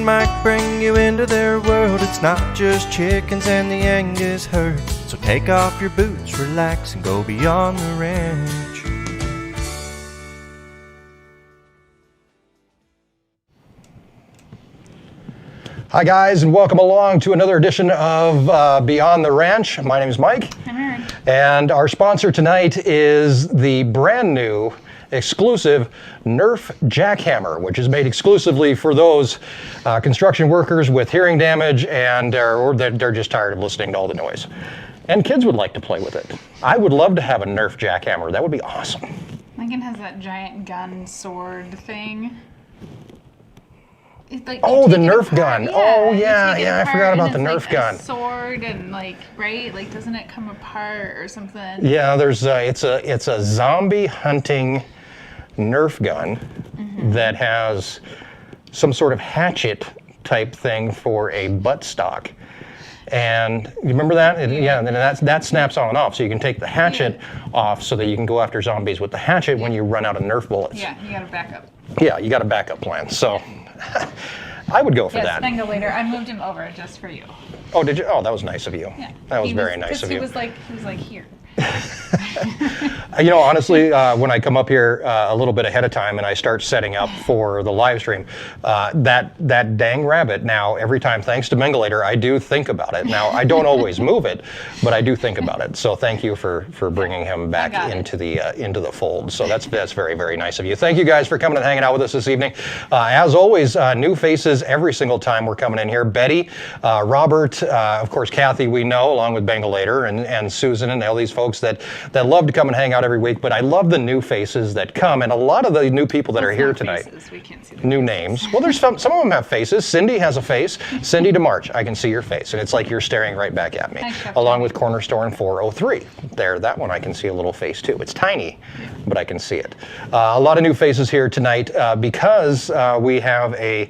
and Mike bring you into their world. It's not just chickens and the Angus herd. So take off your boots, relax, and go beyond the ranch. Hi guys, and welcome along to another edition of Beyond the Ranch. My name is Mike. I'm Erin. And our sponsor tonight is the brand new exclusive Nerf jackhammer, which is made exclusively for those construction workers with hearing damage and or they're just tired of listening to all the noise. And kids would like to play with it. I would love to have a Nerf jackhammer. That would be awesome. Lincoln has that giant gun sword thing. Like, oh, the Nerf apart. gun. Yeah, oh, yeah, I forgot about the Nerf gun. Sword and right? Like, doesn't it come apart or something? Yeah, there's it's a zombie hunting Nerf gun that has some sort of hatchet type thing for a buttstock. And you remember that? And then that snaps on and off, so you can take the hatchet off so that you can go after zombies with the hatchet when you run out of Nerf bullets. Yeah, you got a backup. Yeah, you got a backup plan. So I would go for that. Yes, later. I moved him over just for you. Oh, did you? Oh, that was nice of you. Yeah. That was very nice of you. He was like here. You know, honestly, when I come up here a little bit ahead of time and I start setting up for the live stream, that dang rabbit now, every time, thanks to Mengelator, I do think about it. Now, I don't always move it, but I do think about it. So thank you for bringing him back into the fold. So that's very, very nice of you. Thank you guys for coming and hanging out with us this evening. As always, new faces every single time we're coming in here. Betty, Robert, of course, Kathy, we know, along with Mengelator, and Susan and all these folks that love to come and hang out every week, but I love the new faces that come, and a lot of the new people that are here tonight. Faces. We can't see new names. Well, there's some of them have faces. Cindy has a face. Cindy DeMarch, I can see your face, and it's like you're staring right back at me. Along with Corner Store in 403. There, that one I can see a little face too. It's tiny, but I can see it. A lot of new faces here tonight because we have a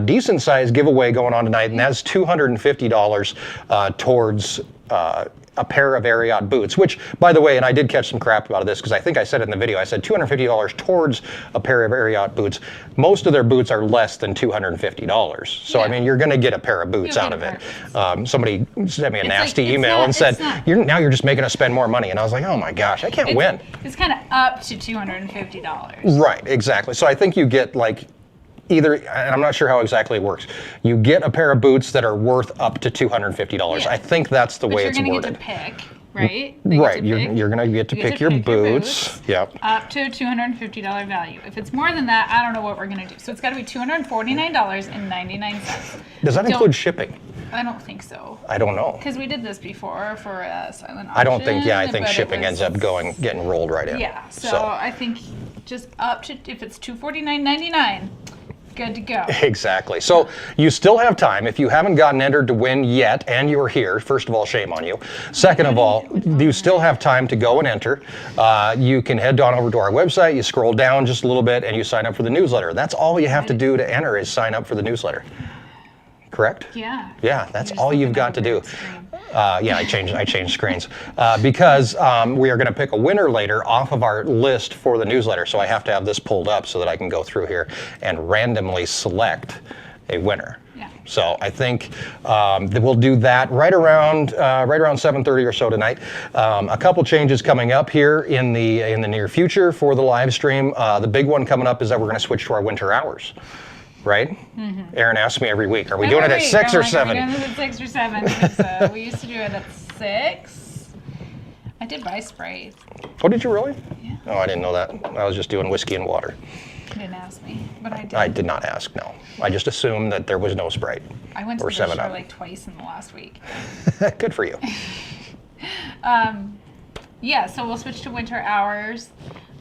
decent sized giveaway going on tonight, and that's $250 towards a pair of Ariat boots, which, by the way, and I did catch some crap about this because I think I said it in the video, I said $250 towards a pair of Ariat boots. Most of their boots are less than $250. So, I mean, you're going to get a pair of boots out of it. Somebody sent me a nasty email and said, now you're just making us spend more money. And I was like, oh my gosh, I can't win. It's kind of up to $250. Right, exactly. So I think you get like, either, and I'm not sure how exactly it works, you get a pair of boots that are worth up to $250. I think that's the way it's worded. You're going to get to pick, right? Right, you're going to get to pick your boots. Yep. Up to a $250 value. If it's more than that, I don't know what we're going to do. So it's got to be $249.99. Does that include shipping? I don't think so. I don't know. Because we did this before for a silent auction. I don't think, I think shipping ends up getting rolled right in. Yeah, so I think just up to, if it's $249.99, good to go. Exactly. So you still have time. If you haven't gotten entered to win yet and you're here, first of all, shame on you. Second of all, you still have time to go and enter. You can head on over to our website, you scroll down just a little bit, and you sign up for the newsletter. That's all you have to do to enter is sign up for the newsletter. Correct? Yeah. Yeah, that's all you've got to do. Yeah, I changed screens because we are going to pick a winner later off of our list for the newsletter. So I have to have this pulled up so that I can go through here and randomly select a winner. Yeah. So I think that we'll do that right around 7:30 or so tonight. A couple changes coming up here in the near future for the live stream. The big one coming up is that we're going to switch to our winter hours. Right? Mm-hmm. Erin asks me every week, are we doing it at 6 or 7? We're doing it at 6 or 7. We used to do it at 6. I did buy Sprite. Oh, did you really? Yeah. Oh, I didn't know that. I was just doing whiskey and water. You didn't ask me, but I did. I did not ask, no. I just assumed that there was no Sprite. I went to the store like twice in the last week. Good for you. Yeah, so we'll switch to winter hours.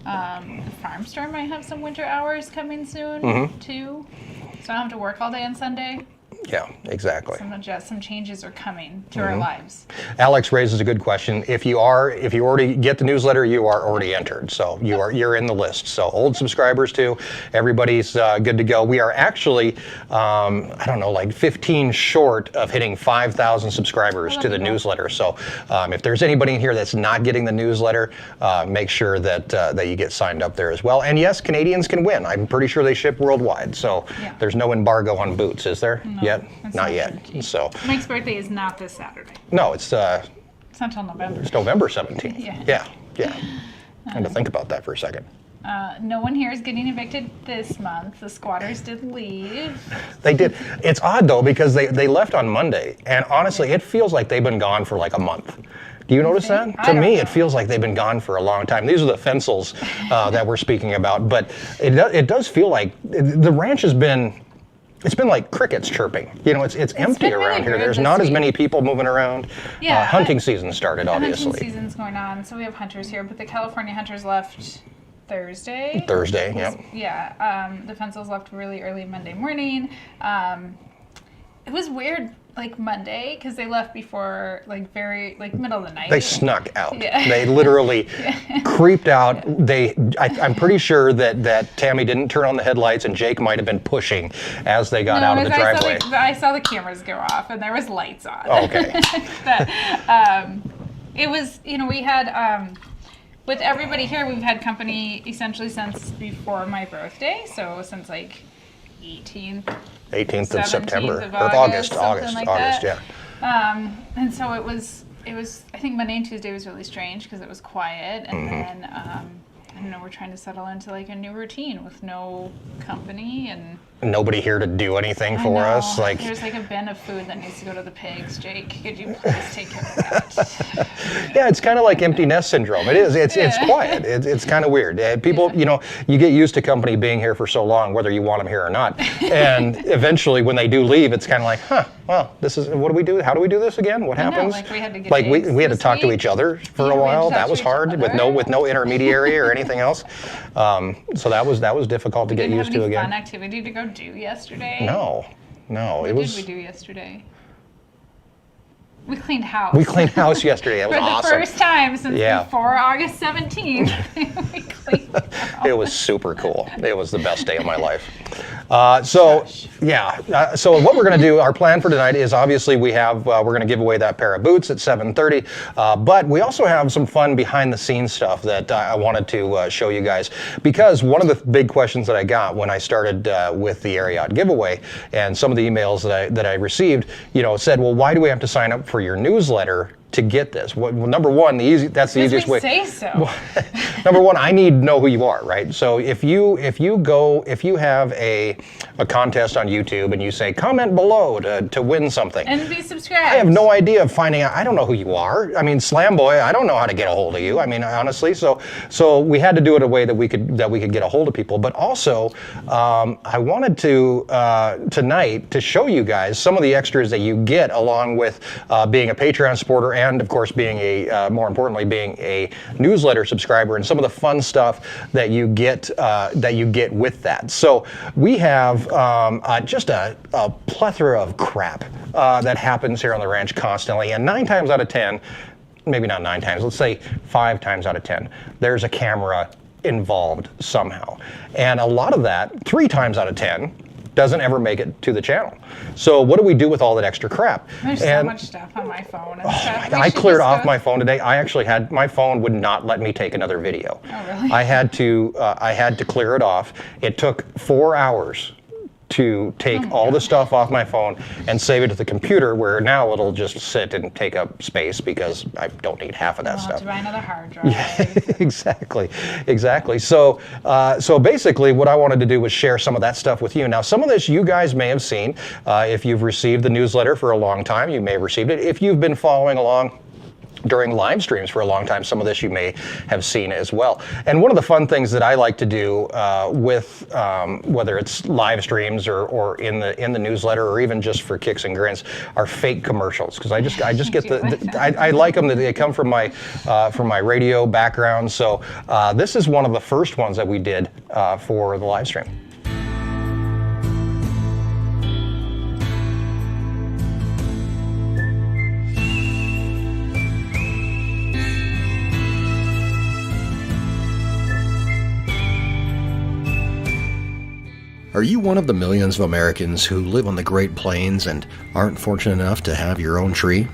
The farm store might have some winter hours coming soon, too. So I don't have to work all day on Sunday. Yeah, exactly. Some changes are coming to our lives. Alex raises a good question. If you already get the newsletter, you are already entered. So you're in the list. So old subscribers too, everybody's good to go. We are actually, I don't know, like 15 short of hitting 5,000 subscribers to the newsletter. So if there's anybody in here that's not getting the newsletter, make sure that you get signed up there as well. And yes, Canadians can win. I'm pretty sure they ship worldwide. So there's no embargo on boots, is there? No, yet? it's Not yet. So Mike's birthday is not this Saturday. no, it's not until November. it's November 17th. Yeah. Yeah. I had to think about that for a second. No one here is getting evicted this month. The squatters did leave. They did. It's odd though because they left on Monday, and honestly, it feels like they've been gone for like a month. Do you notice that? To me, it feels like they've been gone for a long time. These are the Fensels that we're speaking about, but it does feel like the ranch has been. It's been like crickets chirping. You know, it's empty around really here. weird There's this not as week. many people moving around. Yeah, hunting season started, obviously. Hunting season's going on, so we have hunters here, but the California hunters left Thursday. Yeah. Yeah, the Fensels left really early Monday morning. It was weird, like Monday, because they left before like middle of the night. They snuck out. Yeah. They literally creeped out. I'm pretty sure that Tammy didn't turn on the headlights, and Jake might have been pushing as they got out of the driveway. I saw the cameras go off, and there was lights on. Oh, okay. But it was, we had, with everybody here, we've had company essentially since before my birthday, so since like 18th of September, of or August, that. yeah. And so it was, I think Monday and Tuesday was really strange because it was quiet, and then, I don't know, we're trying to settle into like a new routine with no company and Nobody here to do anything for us. Like, there's like a bin of food that needs to go to the pigs. Jake, could you please take care of that? yeah, it's kind of like empty nest syndrome. It is. It's quiet. It's kind of weird. People, you get used to company being here for so long, whether you want them here or not. And eventually, when they do leave, it's kind of like, well, this is what do we do? How do we do this again? What happens? Like we had to get we had to talk to each other for a while. That was hard with no intermediary or anything else. So that was difficult to get used to again. Fun activity to go do yesterday? No. What did we do yesterday? We cleaned house. We cleaned house yesterday. It was awesome. For the first time since before August 17th, we cleaned house. It was super cool. It was the best day of my life. So what we're going to do, our plan for tonight is obviously we're going to give away that pair of boots at 7:30, but we also have some fun behind the scenes stuff that I wanted to show you guys, because one of the big questions that I got when I started with the Ariat giveaway and some of the emails that I received, said, well, why do we have to sign up for your newsletter to get this? Well, number one, that's the easiest way. Say so. Well, number one, I need to know who you are, right? So if you have a contest on YouTube and you say comment below to win something, and be subscribed. I have no idea of finding out. I don't know who you are. I mean, Slam Boy, I don't know how to get a hold of you. I mean, honestly, so we had to do it a way that we could get a hold of people. But also, I wanted to tonight to show you guys some of the extras that you get along with being a Patreon supporter, and of course being more importantly being a newsletter subscriber, and some of the fun stuff that you get with that. So we have just a plethora of crap that happens here on the ranch constantly, and 9 times out of 10, maybe not 9 times, let's say 5 times out of 10, there's a camera involved somehow, and a lot of that, 3 times out of 10, doesn't ever make it to the channel. So what do we do with all that extra crap? There's so much stuff on my phone and stuff. I cleared off my phone today. I actually my phone would not let me take another video. Oh, really? I had to clear it off. It took 4 hours to take all the stuff off my phone and save it to the computer, where now it'll just sit and take up space because I don't need half of that stuff. Have to buy another hard drive. Yeah, exactly. So basically what I wanted to do was share some of that stuff with you. Now, some of this you guys may have seen. If you've received the newsletter for a long time, you may have received it. If you've been following along during live streams for a long time, some of this you may have seen as well. And one of the fun things that I like to do with whether it's live streams or in the newsletter, or even just for kicks and grins, are fake commercials, because I just get I like them. They come from my radio background. So this is one of the first ones that we did for the live stream. Are you one of the millions of Americans who live on the Great Plains and aren't fortunate enough to have your own tree?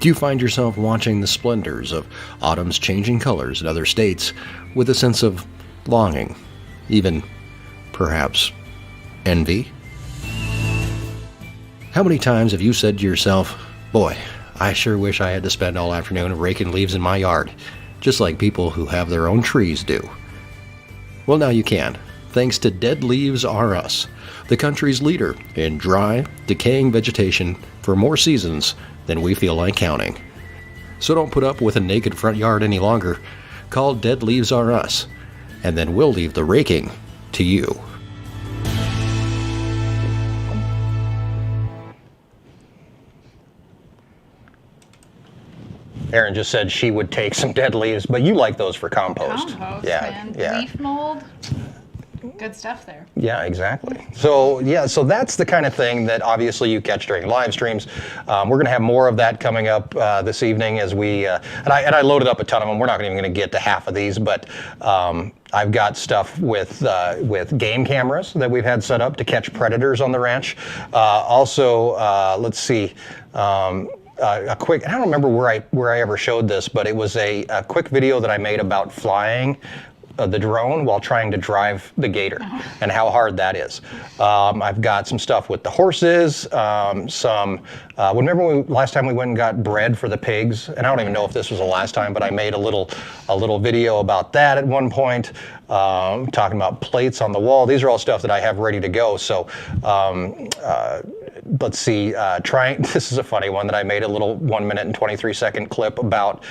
Do you find yourself watching the splendors of autumn's changing colors in other states with a sense of longing, even, perhaps, envy? How many times have you said to yourself, boy, I sure wish I had to spend all afternoon raking leaves in my yard, just like people who have their own trees do? Well, now you can, thanks to Dead Leaves Are Us, the country's leader in dry, decaying vegetation for more seasons than we feel like counting. So don't put up with a naked front yard any longer. Call Dead Leaves Are Us, and then we'll leave the raking to you. Erin just said she would take some dead leaves, but you like those for compost. Compost, Yeah, man. yeah. Leaf mold. Good stuff there. Yeah, exactly. So that's the kind of thing that obviously you catch during live streams. We're going to have more of that coming up this evening as we and I loaded up a ton of them. We're not even going to get to half of these, but I've got stuff with game cameras that we've had set up to catch predators on the ranch. Also, let's see. A quick, I don't remember where I ever showed this, but it was a quick video that I made about flying the drone while trying to drive the gator and how hard that is. I've got some stuff with the horses, remember last time we went and got bread for the pigs, and I don't even know if this was the last time, but I made a little video about that at one point, talking about plates on the wall. These are all stuff that I have ready to go. So let's see, this is a funny one that I made, a little 1 minute and 23-second clip about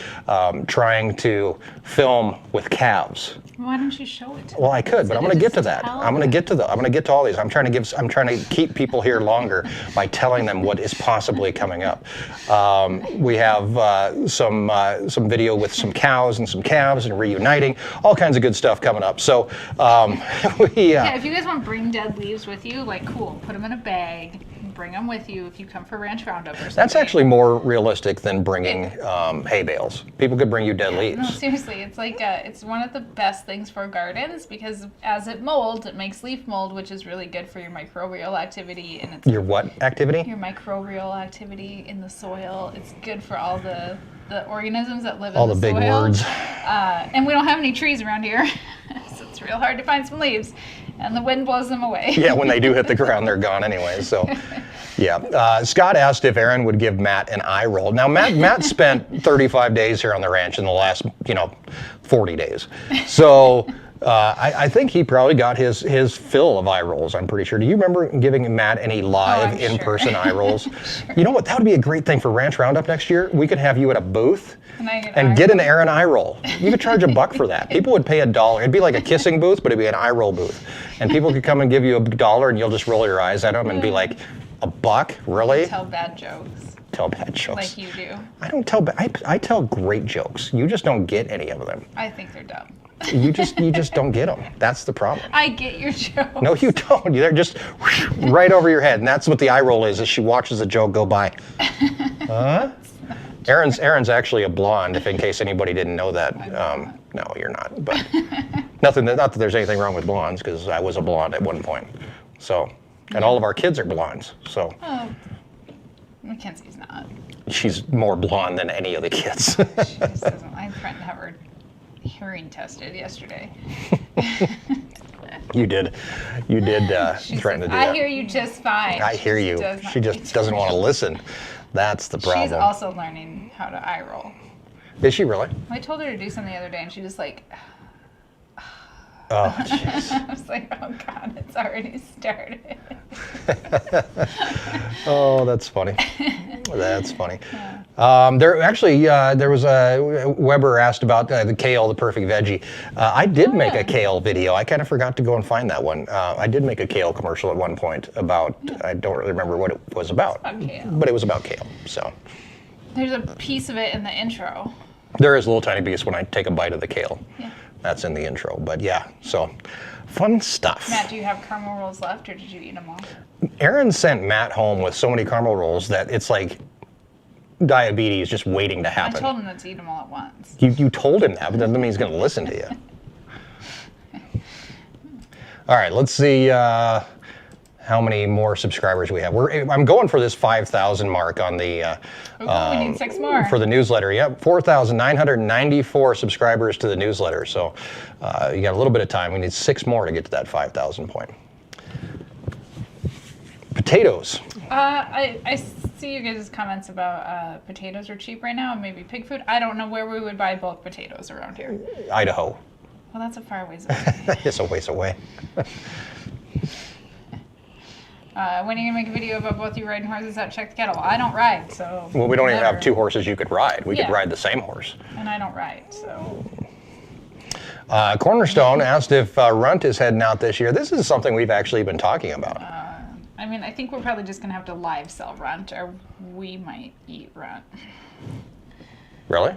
trying to film with calves. Why don't you show it? Well, I could, but I'm going to get to that. I'm going to get to all these. I'm trying to keep people here longer by telling them what is possibly coming up. We have some video with some cows and some calves and reuniting, all kinds of good stuff coming up. So yeah, if you guys want to bring dead leaves with you, like, cool, put them in a bag. Bring them with you if you come for Ranch Roundup or something. That's actually more realistic than bringing hay bales. People could bring you dead leaves. No, seriously, it's like it's one of the best things for gardens because as it molds, it makes leaf mold, which is really good for your microbial activity. And it's your what activity? Your microbial activity in the soil. It's good for all the organisms that live all in the soil. All the big words. And we don't have any trees around here, so it's real hard to find some leaves. And the wind blows them away. Yeah, when they do hit the ground, they're gone anyway. So, yeah. Scott asked if Erin would give Matt an eye roll. Now, Matt spent 35 days here on the ranch in the last, 40 days. So, I think he probably got his fill of eye rolls, I'm pretty sure. Do you remember giving Matt any live, in-person eye rolls? Sure. You know what? That would be a great thing for Ranch Roundup next year. We could have you at a booth and get an Erin eye roll. You could charge $1 for that. People would pay $1. It'd be like a kissing booth, but it'd be an eye roll booth. And people could come and give you $1 and you'll just roll your eyes at them and be like, $1? Really? Tell bad jokes. Tell bad jokes. Like you do. I don't tell I tell great jokes. You just don't get any of them. I think they're dumb. You just don't get them. That's the problem. I get your joke. No, you don't. They're just right over your head, and that's what the eye roll is. As she watches a joke go by. Huh? Erin's actually a blonde. If in case anybody didn't know that. No, you're not. But not that there's anything wrong with blondes, because I was a blonde at one point. So, and all of our kids are blondes. So. Oh, Mackenzie's not. She's more blonde than any of the kids. She just doesn't. I threatened to have her hearing tested yesterday. You did threaten to do that. I hear you just fine. I hear you. She just doesn't want to listen. That's the problem. She's also learning how to eye roll. Is she really? I told her to do something the other day, and she just like. Oh, jeez. I was like, oh God, it's already started. Oh, that's funny. That's funny. There was a Weber asked about the kale, the perfect veggie. I did make a kale video. I kind of forgot to go and find that one. I did make a kale commercial at one point about, I don't really remember what it was about, but it was about kale. So there's a piece of it in the intro. There is a little tiny piece when I take a bite of the kale. Yeah. That's in the intro, but yeah, so fun stuff. Matt, do you have caramel rolls left, or did you eat them all? Erin sent Matt home with so many caramel rolls that it's like diabetes just waiting to happen. I told him not to eat them all at once. You told him that, but that doesn't mean he's going to listen to you. All right, let's see how many more subscribers we have. I'm going for this 5,000 mark on the we need 6 more. for the newsletter. Yep, 4,994 subscribers to the newsletter. So you got a little bit of time. We need 6 more to get to that 5,000 point. Potatoes. I see you guys' comments about potatoes are cheap right now, and maybe pig food. I don't know where we would buy bulk potatoes around here. Idaho. Well, that's a far ways away. It's a ways away. When are you gonna make a video about both you riding horses at Check the Kettle? I don't ride, so. Well, we don't even never. have 2 horses you could ride. We could Yeah. ride the same horse. And I don't ride, so. Cornerstone asked if Runt is heading out this year. This is something we've actually been talking about. I mean, I think we're probably just gonna have to live sell runt, or we might eat runt. Really?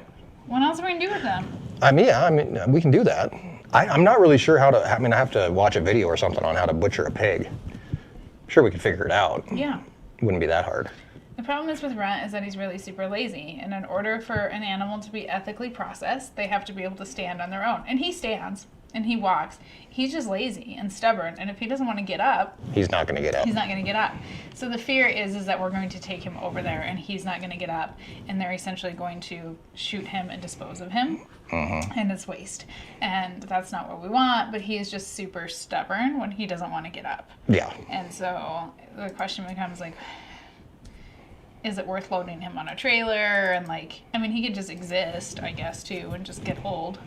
What else are we gonna do with them? I mean, we can do that. I'm not really sure how to, I have to watch a video or something on how to butcher a pig. I'm sure we could figure it out. Yeah. Wouldn't be that hard. The problem is with runt is that he's really super lazy, and in order for an animal to be ethically processed, they have to be able to stand on their own. And he stands, and he walks. He's just lazy and stubborn, and if he doesn't want to get up, He's not going to get up. he's not going to get up. So the fear is that we're going to take him over there, and he's not going to get up, and they're essentially going to shoot him and dispose of him, and it's waste. And that's not what we want, but he is just super stubborn when he doesn't want to get up. Yeah. And so the question becomes like, is it worth loading him on a trailer? And like, I mean, he could just exist, I guess, too, and just get old.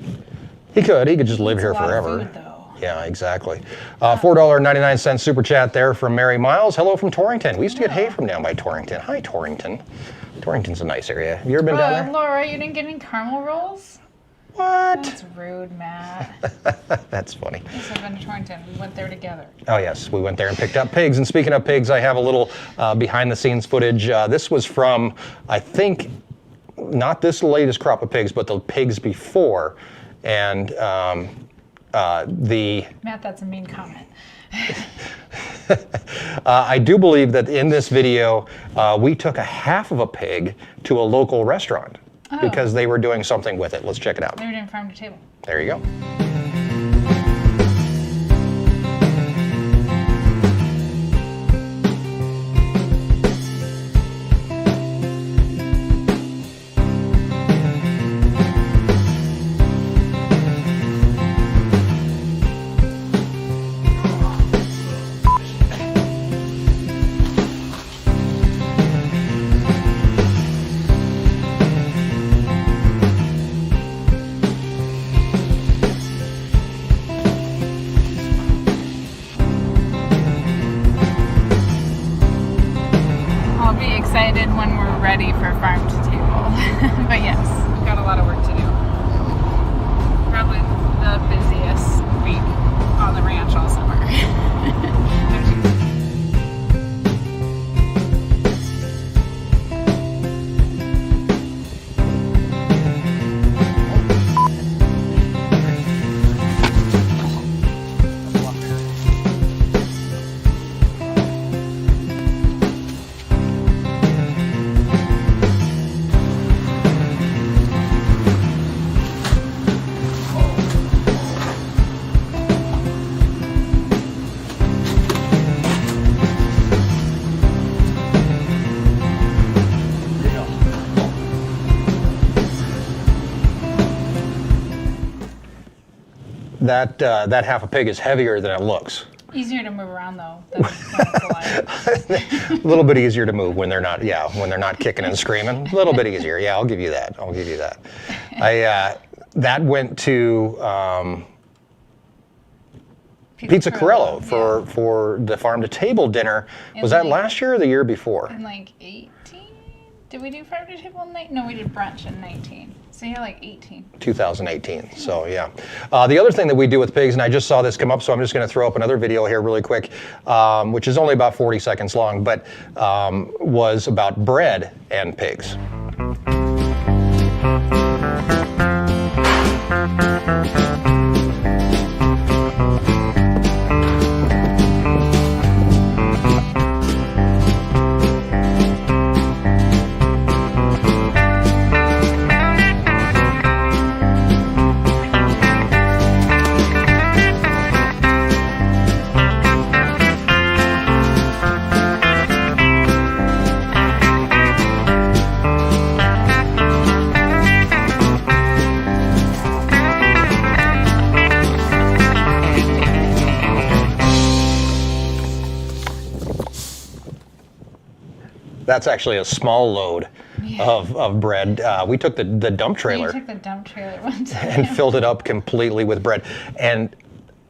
He could just live It's here a lot forever. of food, though. Yeah, exactly. $4.99 super chat there from Mary Miles. Hello from Torrington. We used to get hay from down by Torrington. Hi, Torrington. Torrington's a nice area. Have you ever been down there? Laura, you didn't get any caramel rolls? What? That's rude, Matt. That's funny. Yes, I've been to Torrington. We went there together. Oh, yes. We went there and picked up pigs. And speaking of pigs, I have a little behind-the-scenes footage. This was from, I think, not this latest crop of pigs, but the pigs before. And Matt, that's a mean comment. I do believe that in this video, we took a half of a pig to a local restaurant because they were doing something with it. Let's check it out. They were doing farm to table. There you go. I'll be excited when we're ready for farm to table. But yes, we've got a lot of work to do. Probably the busiest week on the ranch all summer. That half a pig is heavier than it looks. Easier to move around though than the lion. A little bit easier to move when they're not, when they're not kicking and screaming. A little bit easier. Yeah, I'll give you that. That went to Pizza Corello for the farm to table dinner. Was that last year or the year before? In like 18? Did we do farm to table in 19? No, we did brunch in 19. So you're like 18. 2018. So yeah. The other thing that we do with pigs, and I just saw this come up, so I'm just going to throw up another video here really quick, which is only about 40 seconds long, but was about bread and pigs. That's actually a small load of bread. We took the dump trailer. You took the dump trailer one time. And filled it up completely with bread. And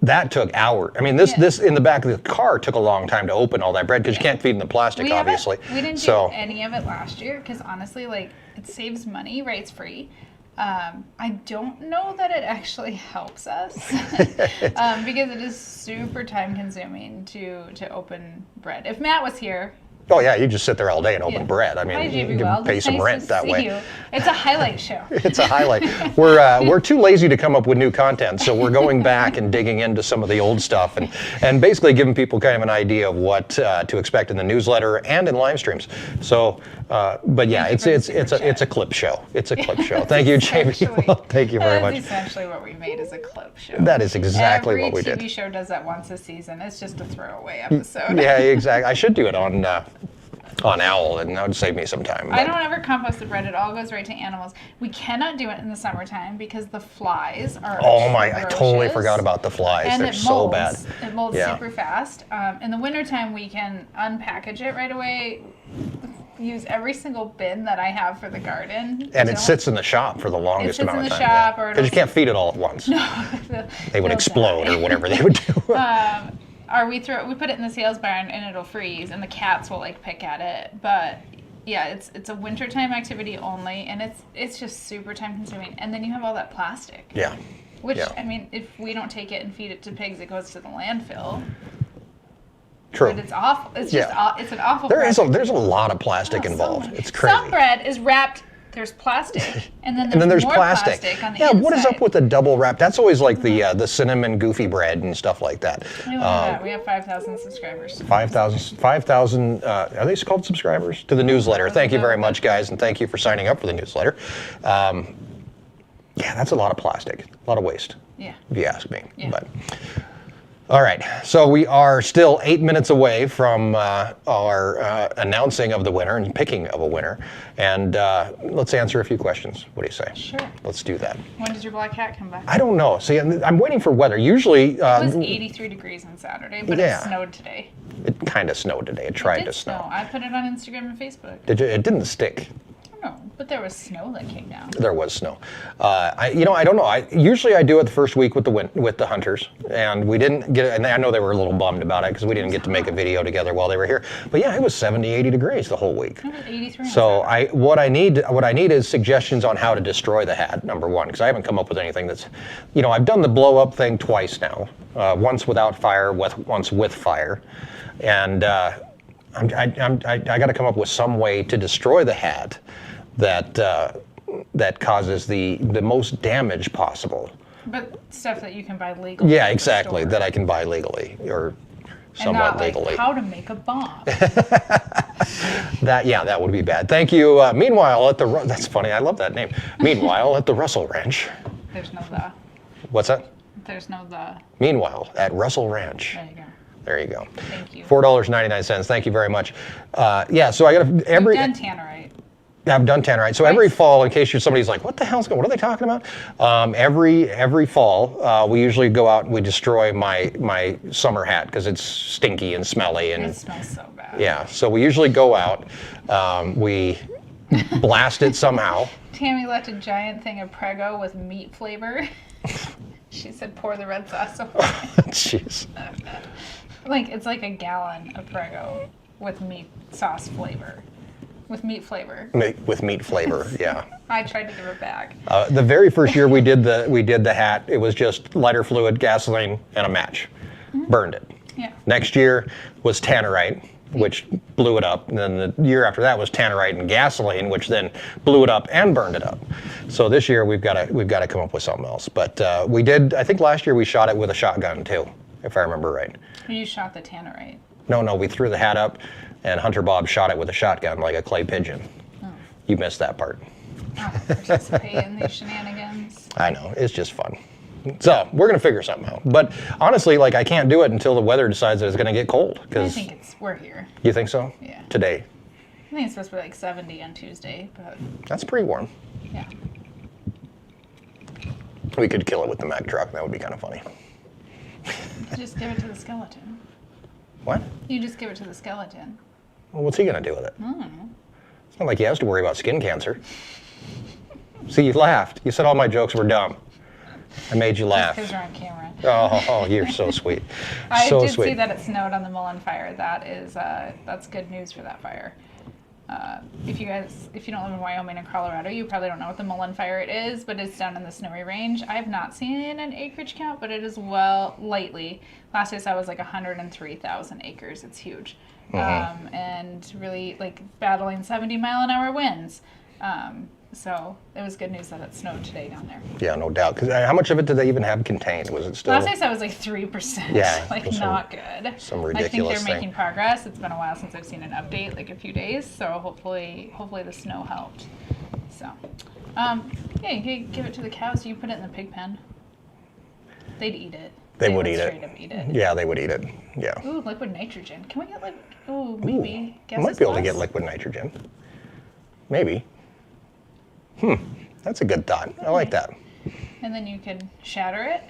that took hours. I mean, this in the back of the car took a long time to open all that bread because you can't feed in the plastic, obviously. We didn't do any of it last year because honestly, like, it saves money, right? It's free. I don't know that it actually helps us because it is super time consuming to open bread. If Matt was here. Oh yeah, you just sit there all day and open bread. I mean, you can pay some rent that way. It's a highlight show. It's a highlight. We're too lazy to come up with new content, so we're going back and digging into some of the old stuff and basically giving people kind of an idea of what to expect in the newsletter and in live streams. So, but yeah, it's a clip show. It's a clip show. Thank you, Jamie. Well, thank you very much. That's essentially what we made is a clip show. That is exactly what we did. Every TV show does that once a season. It's just a throwaway episode. Yeah, exactly. I should do it on Owl, and that would save me some time. I don't ever compost the bread. It all goes right to animals. We cannot do it in the summertime because the flies are I totally forgot about the flies. And they're so bad. It molds super fast. In the wintertime, we can unpackage it right away, use every single bin that I have for the garden. And it sits in the shop for the longest amount of time. It sits in the shop. Because you can't feed it all at once. No. They would explode or whatever they would do. Or we put it in the sales barn and it'll freeze and the cats will like pick at it. But yeah, it's a wintertime activity only and it's just super time consuming. And then you have all that plastic. Yeah. Which I mean, if we don't take it and feed it to pigs, it goes to the landfill. True. But it's awful. It's just it's an awful. There's a lot of plastic involved. It's crazy. Some bread is wrapped. There's plastic, and then there's more plastic on the inside. What is up with the double wrap? That's always like the cinnamon goofy bread and stuff like that. We have 5,000 subscribers. 5,000. Are they called subscribers to the newsletter? Thank you very much, guys, and thank you for signing up for the newsletter. Yeah, that's a lot of plastic, a lot of waste. Yeah. If you ask me. Yeah. But all right, so we are still 8 minutes away from our announcing of the winner and picking of a winner. And let's answer a few questions. What do you say? Sure. Let's do that. When does your black cat come back? I don't know. See, I'm waiting for weather. Usually... it was 83 degrees on Saturday, but it snowed today. It kind of snowed today. It tried to snow. I put it on Instagram and Facebook. Did you? It didn't stick. No, but there was snow that came down. There was snow. I don't know. Usually I do it the first week with the hunters, and we didn't get it. And I know they were a little bummed about it because we didn't get to make a video together while they were here. But yeah, it was 70, 80 degrees the whole week. It was 83. So what I need is suggestions on how to destroy the hat. Number one, because I haven't come up with anything that's, I've done the blow up thing twice now. Once without fire, once with fire, and I got to come up with some way to destroy the hat that causes the most damage possible. But stuff that you can buy legally. Yeah, exactly. That I can buy legally or somewhat legally. Like how to make a bomb. That would be bad. Thank you. Meanwhile, that's funny. I love that name. Meanwhile, at the Russell Ranch. There's no the. What's that? There's no the. Meanwhile, at Russell Ranch. There you go. There you go. Thank you. $4.99. Thank you very much. So I got every. You've done tannerite. I've done tannerite. So every fall, in case somebody's like, what the hell's going on? What are they talking about? Every fall, we usually go out and we destroy my summer hat because it's stinky and smelly. And it smells so bad. Yeah, so we usually go out, we blast it somehow. Tammy left a giant thing of Prego with meat flavor. She said pour the red sauce over it. Jeez. It's like a gallon of Prego with meat sauce flavor. With meat flavor. With meat flavor, yeah. I tried to give it back. The very first year we did the hat, it was just lighter fluid, gasoline, and a match. Mm-hmm. Burned it. Yeah. Next year was tannerite, which blew it up. And then the year after that was tannerite and gasoline, which then blew it up and burned it up. So this year we've got to come up with something else. But we did. I think last year we shot it with a shotgun too, if I remember right. You shot the tannerite. No, we threw the hat up. And Hunter Bob shot it with a shotgun like a clay pigeon. Oh. You missed that part. I'll participate in these shenanigans. I know, it's just fun. So we're gonna figure something out. But honestly, I can't do it until the weather decides that it's gonna get cold. I think we're here. You think so? Yeah. Today? I think it's supposed to be 70 on Tuesday, but. That's pretty warm. Yeah. We could kill it with the Mack truck. That would be kind of funny. Just give it to the skeleton. What? You just give it to the skeleton. Well, what's he going to do with it? It's not like he has to worry about skin cancer. See, you laughed. You said all my jokes were dumb. I made you laugh. Because you're on camera. Oh, you're so sweet. I so did sweet. see that it snowed on the Mullen fire. That's good news for that fire. If you don't live in Wyoming and Colorado, you probably don't know what the Mullen fire is, but it's down in the Snowy Range. I have not seen an acreage count, but it is lightly. Last I saw was like 103,000 acres. It's huge. And really like battling 70-mile-an-hour winds. So it was good news that it snowed today down there. Yeah, no doubt. Because how much of it did they even have contained? Was it still? Last I saw was like 3%. Yeah, like not good. Some I think ridiculous they're making progress. It's been a while since I've seen an update, like a few days. So hopefully the snow helped. So, yeah, you could give it to the cows. You put it in the pig pen. They'd eat it. They would eat straight it. up eat it. Yeah, they would eat it. Yeah. Ooh, liquid nitrogen. Can we get maybe? You might be able to get liquid nitrogen. Maybe. That's a good thought. I like that. And then you could shatter it.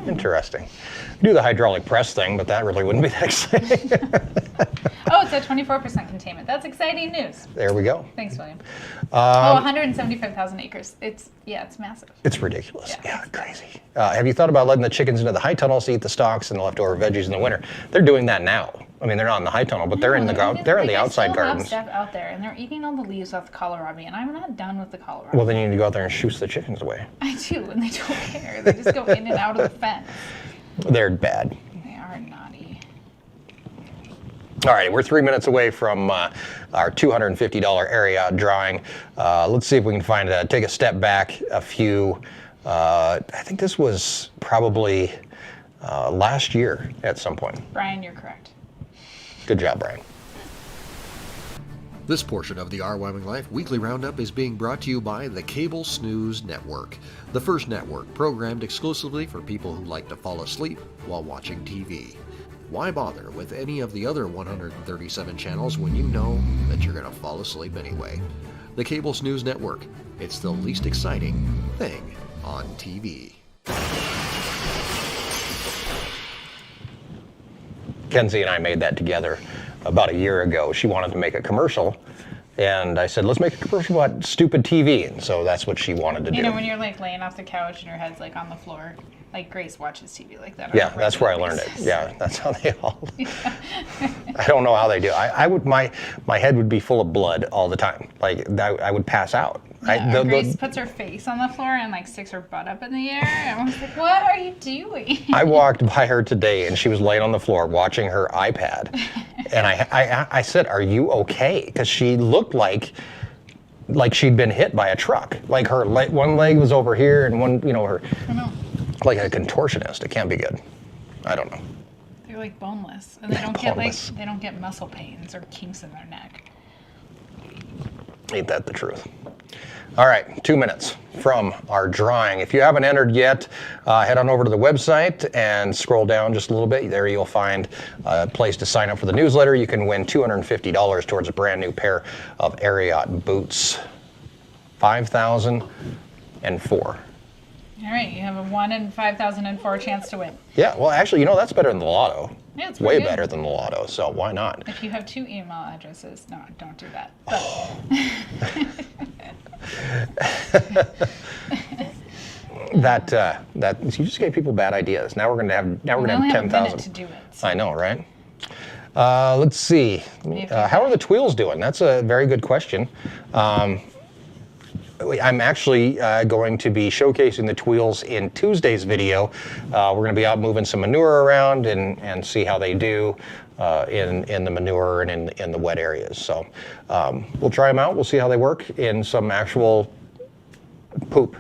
Interesting. Do the hydraulic press thing, but that really wouldn't be that exciting. Oh, it's at 24% containment. That's exciting news. There we go. Thanks, William. 175,000 acres. It's massive. It's ridiculous. Yeah. Yeah, crazy. Have you thought about letting the chickens into the high tunnels to eat the stalks and the leftover veggies in the winter? They're doing that now. I mean, they're not in the high tunnel, but they're in the outside gardens. They still have stuff out there, and they're eating all the leaves off the kohlrabi, and I'm not done with the kohlrabi. Well, then you need to go out there and shoot the chickens away. I do, and they don't care. They just go in and out of the fence. They're bad. They are naughty. All right, we're 3 minutes away from our $250 area drawing. Let's see if we can take a step back a few. I think this was probably last year at some point. Brian, you're correct. Good job, Brian. This portion of the Our Wyoming Life Weekly Roundup is being brought to you by the Cable Snooze Network, the first network programmed exclusively for people who like to fall asleep while watching TV. Why bother with any of the other 137 channels when you know that you're going to fall asleep anyway? The Cable Snooze Network. It's the least exciting thing on TV. Kenzie and I made that together about a year ago. She wanted to make a commercial, and I said, let's make a commercial about stupid TV, and so that's what she wanted to do. You know, when you're like laying off the couch and your head's like on the floor, like Grace watches TV like that. Yeah, that's where I learned it. Yeah, that's how they all. I don't know how they do. I would my head would be full of blood all the time. Like I would pass out. Yeah, Grace puts her face on the floor and like sticks her butt up in the air. And I was like, "What are you doing?" I walked by her today and she was laying on the floor watching her iPad, and I said, "Are you okay?" Because she looked like she'd been hit by a truck. Like her one leg was over here and one, her. I know. Like a contortionist. It can't be good. I don't know. They're like boneless, and they don't get muscle pains or kinks in their neck. Ain't that the truth? All right, 2 minutes from our drawing. If you haven't entered yet, head on over to the website and scroll down just a little bit. There you'll find a place to sign up for the newsletter. You can win $250 towards a brand new pair of Ariat boots. 5,004. All right, you have a 1 in 5,004 chance to win. Yeah, well, actually, that's better than the lotto. Yeah, it's way pretty good. better than the lotto, so why not? If you have 2 email addresses, no, don't do that. But that you just gave people bad ideas. Now we're gonna have 10,000 to do it. I know, right? Let's see. How are the Tweels doing? That's a very good question. I'm actually going to be showcasing the Tweels in Tuesday's video. We're going to be out moving some manure around and see how they do in the manure and in the wet areas. So we'll try them out. We'll see how they work in some actual poop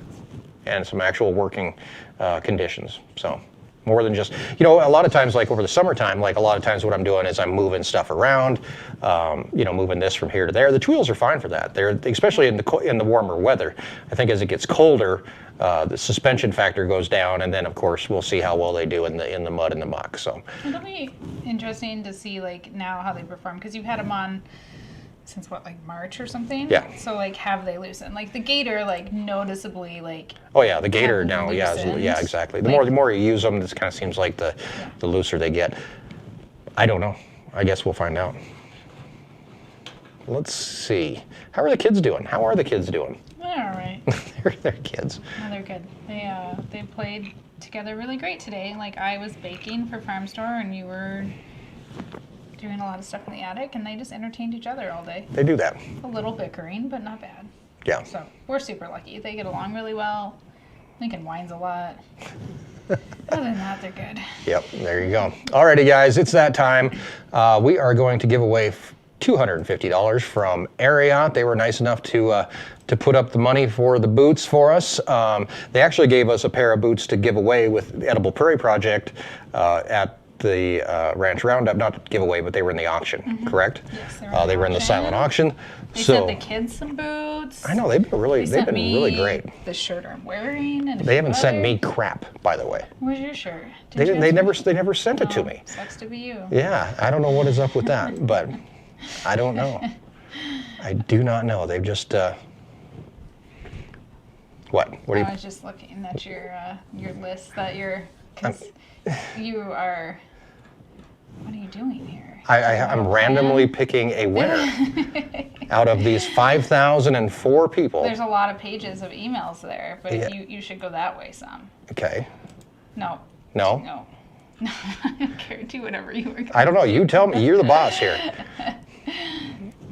and some actual working conditions. So more than just, a lot of times, like over the summertime, like a lot of times what I'm doing is I'm moving stuff around, moving this from here to there. The Tweels are fine for that. They're, especially in the warmer weather. I think as it gets colder, the suspension factor goes down, and then of course we'll see how well they do in the mud and the muck. So it'll be interesting to see like now how they perform, because you've had them on since what, like March or something? Yeah. So like, have they loosened? Like the gator, like noticeably, like. Oh yeah, the gator now, yeah, exactly. The more you use them, this kind of seems like the looser they get. I don't know. I guess we'll find out. Let's see. How are the kids doing? How are the kids doing? They're all right. They're kids. No, they're good. They played together really great today. Like, I was baking for Farm Store, and you were doing a lot of stuff in the attic, and they just entertained each other all day. They do that. A little bickering, but not bad. Yeah. So we're super lucky. They get along really well. Lincoln whines a lot. Other than that, they're good. Yep, there you go. Alrighty, guys, it's that time. We are going to give away $250 from Erin. They were nice enough to put up the money for the boots for us. They actually gave us a pair of boots to give away with the Edible Prairie Project at the Ranch Roundup. Not give away, but they were in the auction, correct? Yes, they were in the silent auction. They sent the kids some boots. I know they've been really great. The shirt I'm wearing, and They haven't sent me crap, by the way. Where's your shirt? They never sent it to me. Sucks to be you. Yeah, I don't know what is up with that, but I don't know. I do not know. They've just what? What are I you? was just looking at your list that because you are. What are you doing here? I'm randomly picking a winner out of these 5,004 people. There's a lot of pages of emails there, but Yeah. you should go that way some. Okay. No. No? No. I don't care. Do whatever you were going I don't know. You tell me. You're the boss here.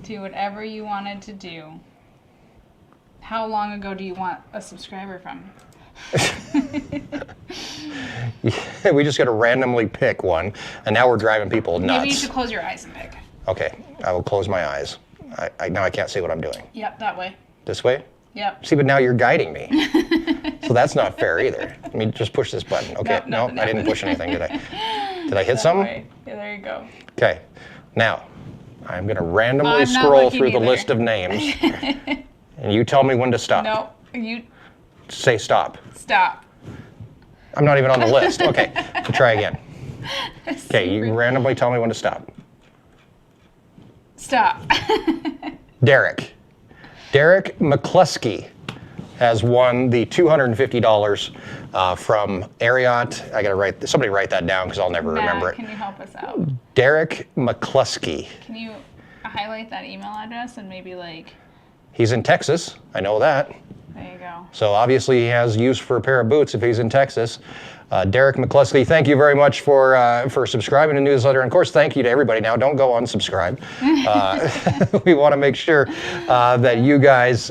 Do whatever you wanted to do. How long ago do you want a subscriber from? We just got to randomly pick one, and now we're driving people nuts. Maybe you should close your eyes and pick. Okay, I will close my eyes. Now I can't see what I'm doing. Yep, that way. This way? Yep. See, but now you're guiding me. So that's not fair either. Let me just push this button. Okay, no, I didn't push anything, did I? Did I hit something? Way. Yeah, there you go. Okay, now I'm going to randomly scroll through the list of names, and you tell me when to stop. No, you Say stop. stop. I'm not even on the list. Okay, so try again. Okay, you randomly tell me when to stop. Stop. Derek McCluskey has won the $250 from Ariat. I gotta somebody write that down because I'll never remember it. Can you help us out? Derek McCluskey. Can you highlight that email address and maybe He's in Texas. I know that. there you go. So obviously he has use for a pair of boots if he's in Texas. Derek McCluskey, thank you very much for subscribing to the newsletter. And of course, thank you to everybody. Now, don't go unsubscribe. We want to make sure that you guys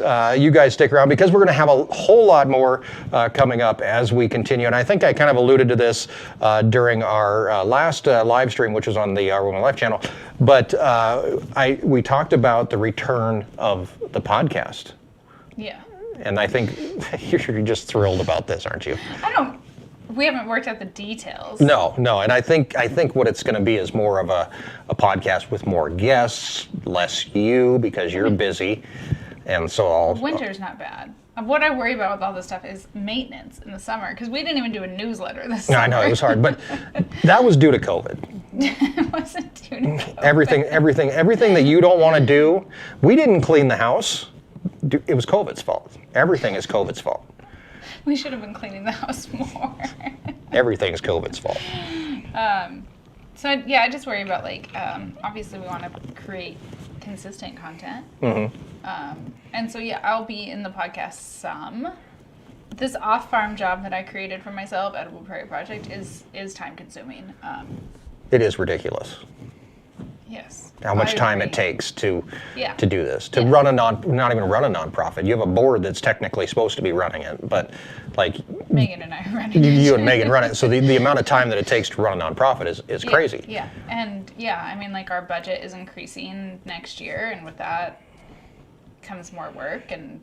stick around because we're going to have a whole lot more coming up as we continue. And I think I kind of alluded to this during our last live stream, which was on the Wyoming Life channel. But we talked about the return of the podcast. Yeah. And I think you're just thrilled about this, aren't you? We haven't worked out the details. No, and I think what it's going to be is more of a podcast with more guests, less you because you're busy, and so Winter's not bad. What I worry about with all this stuff is maintenance in the summer because we didn't even do a newsletter this summer. I know it was hard, but that was due to COVID. It wasn't due to COVID. Everything that you don't want to do. We didn't clean the house. It was COVID's fault. Everything is COVID's fault. We should have been cleaning the house more. Everything's COVID's fault. So yeah, I just worry about obviously we want to create consistent content. And so yeah, I'll be in the podcast some. This off-farm job that I created for myself, Edible Prairie Project, is time consuming. It is ridiculous. Yes. How much time it takes to do this, to run not even run a nonprofit. You have a board that's technically supposed to be running it, but Megan and I are running it. You and Megan run it. So the amount of time that it takes to run a nonprofit is crazy. Yeah, and I mean our budget is increasing next year, and with that comes more work, and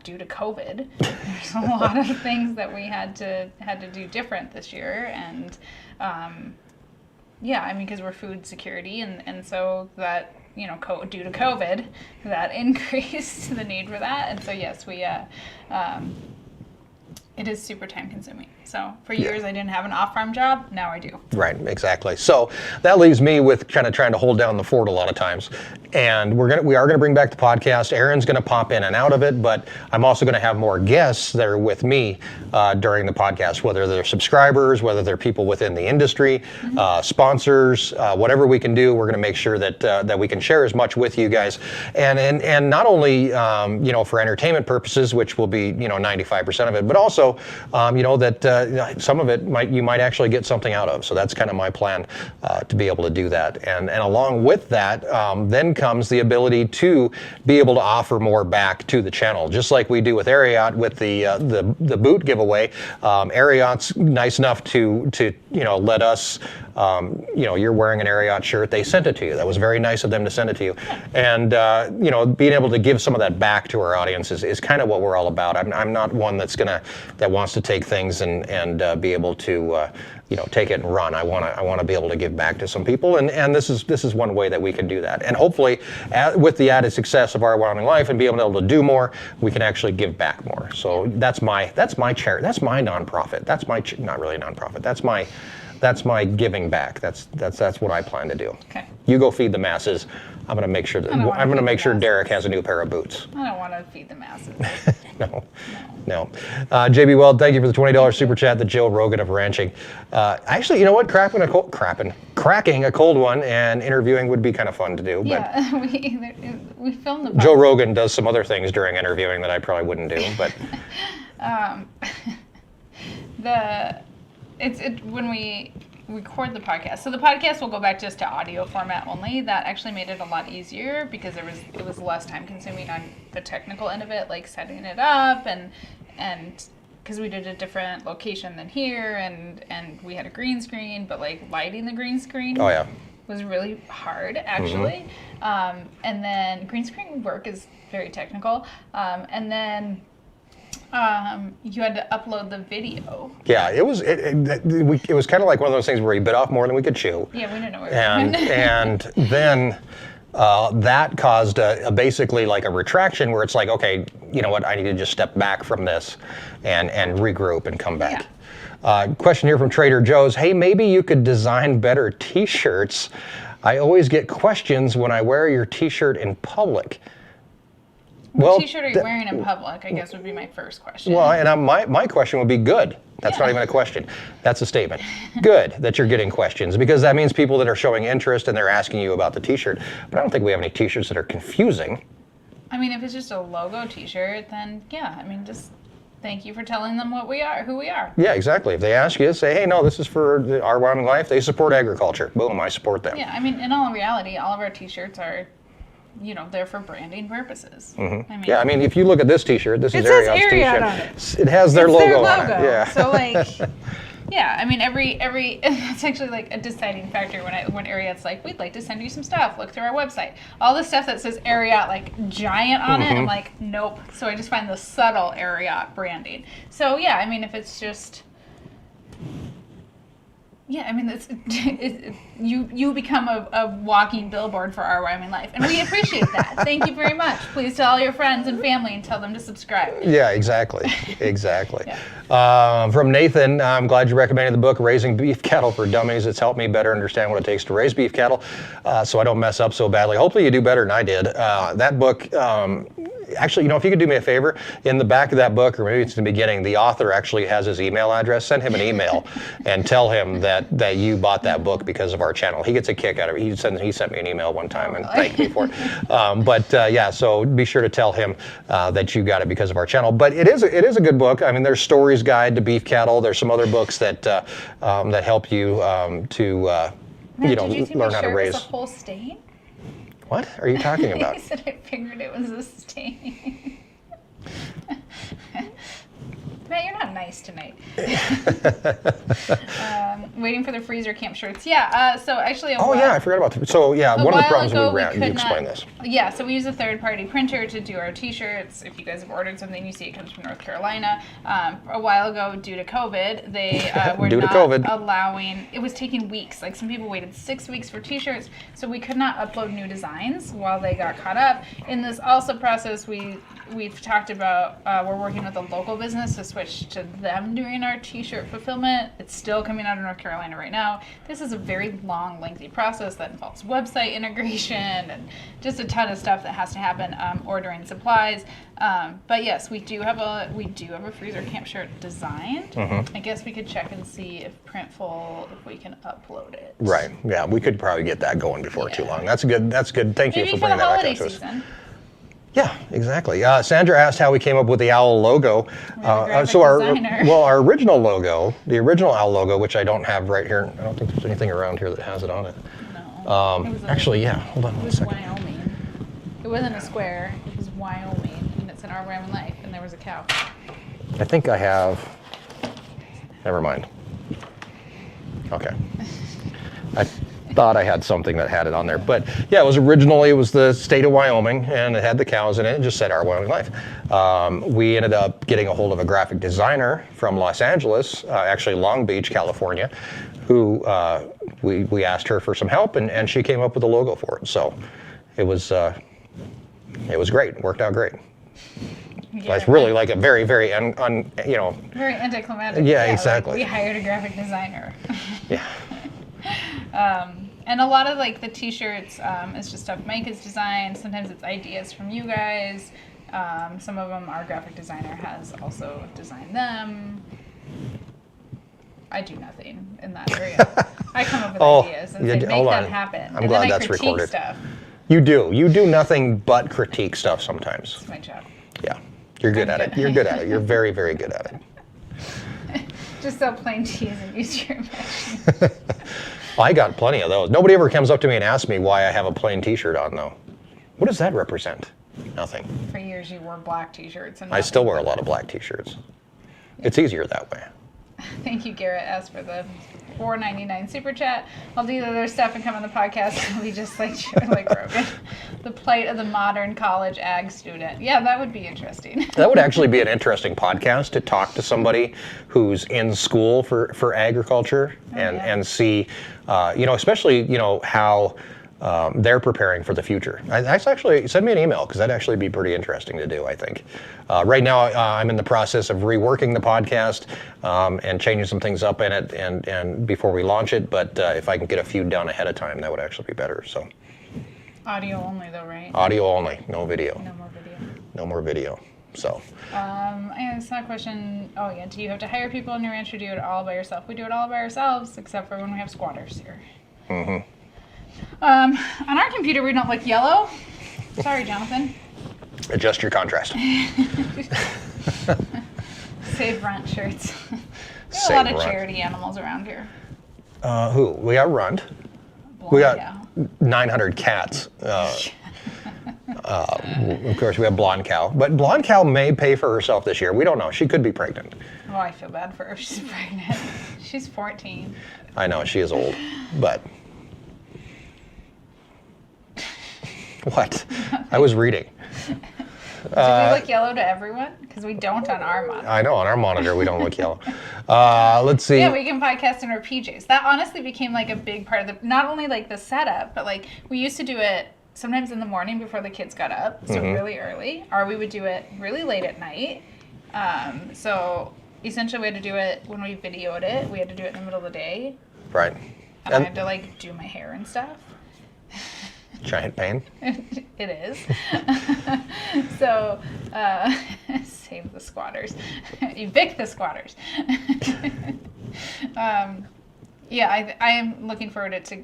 due to COVID, there's a lot of things that we had to do different this year, and I mean, because we're food security, and so that, due to COVID, that increased the need for that. And so, yes, we it is super time consuming. So for years I didn't have an off-farm job. Now I do. Right, exactly. So that leaves me with kind of trying to hold down the fort a lot of times. And we are gonna bring back the podcast. Erin's gonna pop in and out of it, but I'm also gonna have more guests that are with me during the podcast, whether they're subscribers, whether they're people within the industry, sponsors, whatever we can do. We're gonna make sure that we can share as much with you guys, and not only for entertainment purposes, which will be 95% of it, but also that some of it you might actually get something out of. So that's kind of my plan to be able to do that. And along with that, then comes the ability to be able to offer more back to the channel, just like we do with Ariat with the boot giveaway. Ariat's nice enough to let us. You're wearing an Ariat shirt. They sent it to you. That was very nice of them to send it to you. And being able to give some of that back to our audience is kind of what we're all about. I'm not one that wants to take things and be able to take it and run. I want to be able to give back to some people, and this is one way that we can do that. And hopefully, with the added success of our Wyoming Life and being able to do more, we can actually give back more. So that's my charity. That's my nonprofit. That's my not really a nonprofit. That's my giving back. That's what I plan to do. Okay. You go feed the masses. I'm going to make sure Derek has a new pair of boots. I don't want to feed the masses. No. JB Weld, thank you for the $20 super chat. The Joe Rogan of ranching. Actually, you know what? Cracking a cold one and interviewing would be kind of fun to do. Yeah, we filmed the podcast. Joe Rogan does some other things during interviewing that I probably wouldn't do. But when we record the podcast. So the podcast will go back just to audio format only. That actually made it a lot easier because it was less time consuming on the technical end of it, like setting it up and because we did a different location than here and we had a green screen, but like lighting the green screen was really hard actually. And then green screen work is very technical. And then you had to upload the video. Yeah, it was kind of like one of those things where we bit off more than we could chew. Yeah, we didn't know where we were and then that caused basically like a retraction where it's like, okay, you know what, I need to just step back from this and regroup and come back. Yeah. Question here from Trader Joe's. Hey, maybe you could design better T-shirts. I always get questions when I wear your T-shirt in public. What T-shirt are you wearing in public, I guess would be my first question. Well, and my question would be good. That's not even a question. That's a statement. Good that you're getting questions because that means people that are showing interest and they're asking you about the T-shirt. But I don't think we have any T-shirts that are confusing. I mean, if it's just a logo T-shirt, then yeah. I mean, just thank you for telling them what we are, who we are. Yeah, exactly. If they ask you, say, hey, no, this is for our Wyoming Life. They support agriculture. Boom, I support them. Yeah, I mean, in all reality, all of our T-shirts are they're for branding purposes. Mm-hmm. I mean, if you look at this T-shirt, this is Ariat's T-shirt. On it. It has their logo on it. Yeah. So yeah, I mean, every it's actually like a deciding factor when Ariat's like, we'd like to send you some stuff. Look through our website. All the stuff that says Ariat like giant on it, I'm like, nope. So I just find the subtle Ariat branding. So yeah, I mean, if it's just. Yeah, I mean, you become a walking billboard for our Wyoming Life, and we appreciate that. Thank you very much. Please tell all your friends and family and tell them to subscribe. Yeah, exactly. Yeah. From Nathan, I'm glad you recommended the book, Raising Beef Cattle for Dummies. It's helped me better understand what it takes to raise beef cattle so I don't mess up so badly. Hopefully you do better than I did. That book... Actually, if you could do me a favor, in the back of that book, or maybe it's in the beginning, the author actually has his email address. Send him an email and tell him that you bought that book because of our channel. He gets a kick out of it. He sent me an email one time and thanked me for it. So be sure to tell him that you got it because of our channel. But it is a good book. I mean, there's Stories Guide to Beef Cattle. There's some other books that help you to learn how to raise. Was a whole stain? What are you talking about? He said I figured it was a stain. Matt, you're not nice tonight. Waiting for the freezer camp shirts. Yeah, so actually I forgot about that. So yeah, one of the problems we ran, you explain this. Yeah, so we use a third-party printer to do our T-shirts. If you guys have ordered something, you see it comes from North Carolina. A while ago, due to COVID, they were not allowing, it was taking weeks. Like some people waited 6 weeks for T-shirts, so we could not upload new designs while they got caught up. In this also process, we we've talked about we're working with a local business to switch to them doing our t-shirt fulfillment. It's still coming out of North Carolina right now. This is a very long, lengthy process that involves website integration and just a ton of stuff that has to happen, ordering supplies. But yes, we do have a freezer camp shirt designed. I guess we could check and see if Printful, if we can upload it. Right. Yeah, we could probably get that going before too long. That's good. That's good. Thank you for bringing that back up to us. Yeah, exactly. Sandra asked how we came up with the owl logo. So our original logo, the original owl logo, which I don't have right here. I don't think there's anything around here that has it on it. No. Actually, yeah. Hold on one second. Wyoming. It wasn't a square. It was Wyoming, and it's in our Wyoming Life, and there was a cow. I think I have. Never mind. Okay. I thought I had something that had it on there, but yeah, it was the state of Wyoming, and it had the cows in it. It just said our Wyoming Life. We ended up getting a hold of a graphic designer from Los Angeles, actually Long Beach, California, who we asked her for some help, and she came up with a logo for it. So it was great. It worked out great. Yeah, it's really like a very, very very anticlimactic. Yeah, exactly. Like we hired a graphic designer. Yeah. And a lot of like the t-shirts is just stuff Mike has designed. Sometimes it's ideas from you guys. Some of them our graphic designer has also designed them. I do nothing in that area. I come up with ideas and say, make that happen. I'm glad that's recorded. Stuff. You do nothing but critique stuff sometimes. It's my job. Yeah, you're good at it. You're good at it. You're very, very good at it. Just sell plain teas and use your imagination. I got plenty of those. Nobody ever comes up to me and asks me why I have a plain t-shirt on, though. What does that represent? Nothing. For years you wore black t-shirts. And I still wear a lot of black t-shirts. It's easier that way. Thank you, Garrett S. for the $4.99 super chat. I'll do the other stuff and come on the podcast. It'll be just like Rogan. The plight of the modern college ag student. Yeah, that would be interesting. That would actually be an interesting podcast to talk to somebody who's in school for agriculture and see, especially, how they're preparing for the future. That's actually, send me an email because that'd actually be pretty interesting to do, I think. Right now, I'm in the process of reworking the podcast and changing some things up in it and before we launch it. But if I can get a few done ahead of time, that would actually be better. So. Audio only, though, right? Audio only, no video. No more video. No more video. So. It's not a question. Oh yeah, do you have to hire people in your ranch or do it all by yourself? We do it all by ourselves, except for when we have squatters here. Mm-hmm. On our computer, we don't look yellow. Sorry, Jonathan. Adjust your contrast. Save Runt shirts. We have a lot of charity animals around here. Who? We got Runt. We got 900 cats. Of course, we have Blonde Cow. But Blonde Cow may pay for herself this year. We don't know. She could be pregnant. Oh, I feel bad for her if she's pregnant. She's 14. I know, she is old. But... What? I was reading. Do we look yellow to everyone? Because we don't on our monitor. I know, on our monitor we don't look yellow. Let's see. Yeah, we can podcast in our PJs. That honestly became like a big part of the, not only like the setup, but like we used to do it sometimes in the morning before the kids got up, so really early, or we would do it really late at night. So essentially we had to do it when we videoed it. We had to do it in the middle of the day. Right. And I had to like do my hair and stuff. Giant pain. It is. So, save the squatters. Evict the squatters. Yeah, I am looking forward to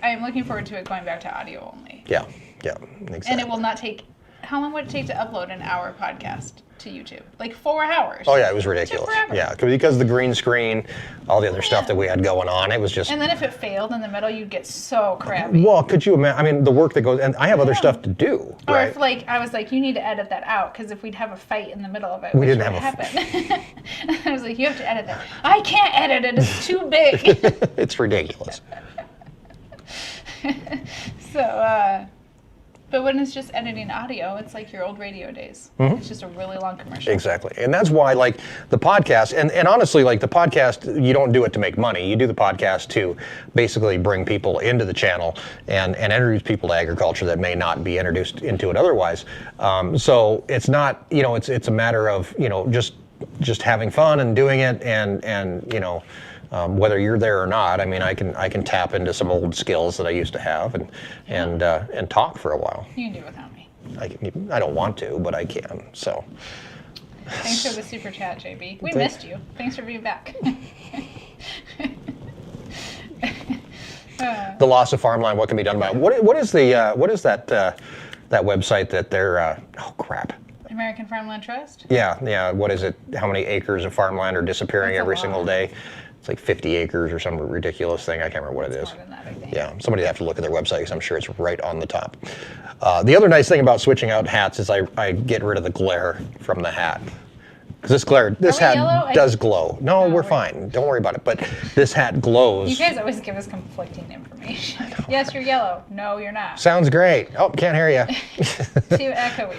I am looking forward to it going back to audio only. Yeah, exactly. And it will not take. How long would it take to upload an hour podcast to YouTube? Like 4 hours. Oh yeah, it was ridiculous. Yeah, because the green screen, all the other stuff that we had going on, it was just. And then if it failed in the middle, you'd get so crabby. Well, could you imagine? I mean, the work that goes, and I have other stuff to do. Or right? if I was like, you need to edit that out because if we'd have a fight in the middle of it, we didn't have happen. I was like, you have to edit that. I can't edit it. It's too big. It's ridiculous. So. But when it's just editing audio, it's like your old radio days. It's just a really long commercial. Exactly. And that's why, like, the podcast, and honestly, like, the podcast, you don't do it to make money. You do the podcast to basically bring people into the channel and introduce people to agriculture that may not be introduced into it otherwise. So it's not, you know, it's a matter of, you know, just having fun and doing it, and you know, whether you're there or not. I mean, I can tap into some old skills that I used to have and talk for a while. You can do it without me. I don't want to, but I can. So. Thanks for the super chat, JB. We missed you. Thanks for being back. The loss of farmland. What can be done about it? What is that website that they're? Oh crap. American Farmland Trust? Yeah. What is it? How many acres of farmland are disappearing every single day? It's like 50 acres or some ridiculous thing. I can't remember what it is. More than that, I think. Yeah, somebody have to look at their website because I'm sure it's right on the top. The other nice thing about switching out hats is I get rid of the glare from the hat. Because this hat yellow? does glow. No, we're fine. Don't worry about it. But this hat glows. You guys always give us conflicting information. Yes, you're yellow. No, you're not. Sounds great. Oh, can't hear you. Too echoey.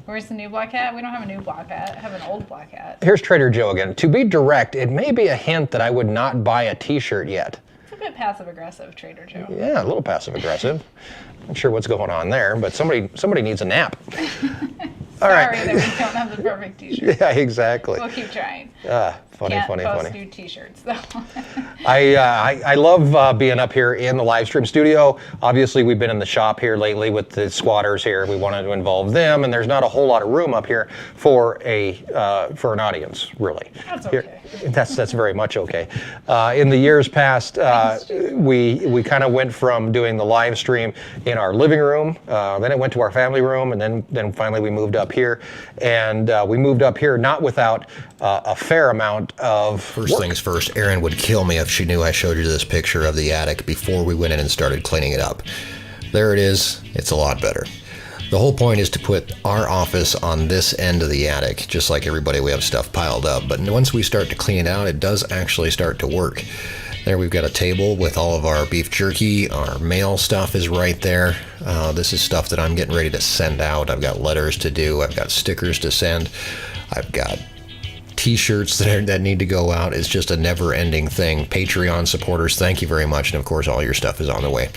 Where's the new black hat? We don't have a new black hat. I have an old black hat. Here's Trader Joe again. To be direct, it may be a hint that I would not buy a t-shirt yet. It's a bit passive-aggressive, Trader Joe. Yeah, a little passive-aggressive. Not sure what's going on there, but somebody needs a nap. All right. Sorry that we don't have the perfect t-shirt. Yeah, exactly. We'll keep trying. Funny. Can't post new t-shirts, though. I love being up here in the live stream studio. Obviously, we've been in the shop here lately with the squatters here. We wanted to involve them, and there's not a whole lot of room up here for an audience, really. That's okay. That's very much okay. In the years past, we kind of went from doing the live stream in our living room, then it went to our family room, and then finally we moved up here. And we moved up here not without a fair amount of First work. things first, Erin would kill me if she knew I showed you this picture of the attic before we went in and started cleaning it up. There it is. It's a lot better. The whole point is to put our office on this end of the attic. Just like everybody, we have stuff piled up. But once we start to clean it out, it does actually start to work. There we've got a table with all of our beef jerky. Our mail stuff is right there. This is stuff that I'm getting ready to send out. I've got letters to do. I've got stickers to send. I've got t-shirts that need to go out. It's just a never-ending thing. Patreon supporters, thank you very much. And of course, all your stuff is on the way.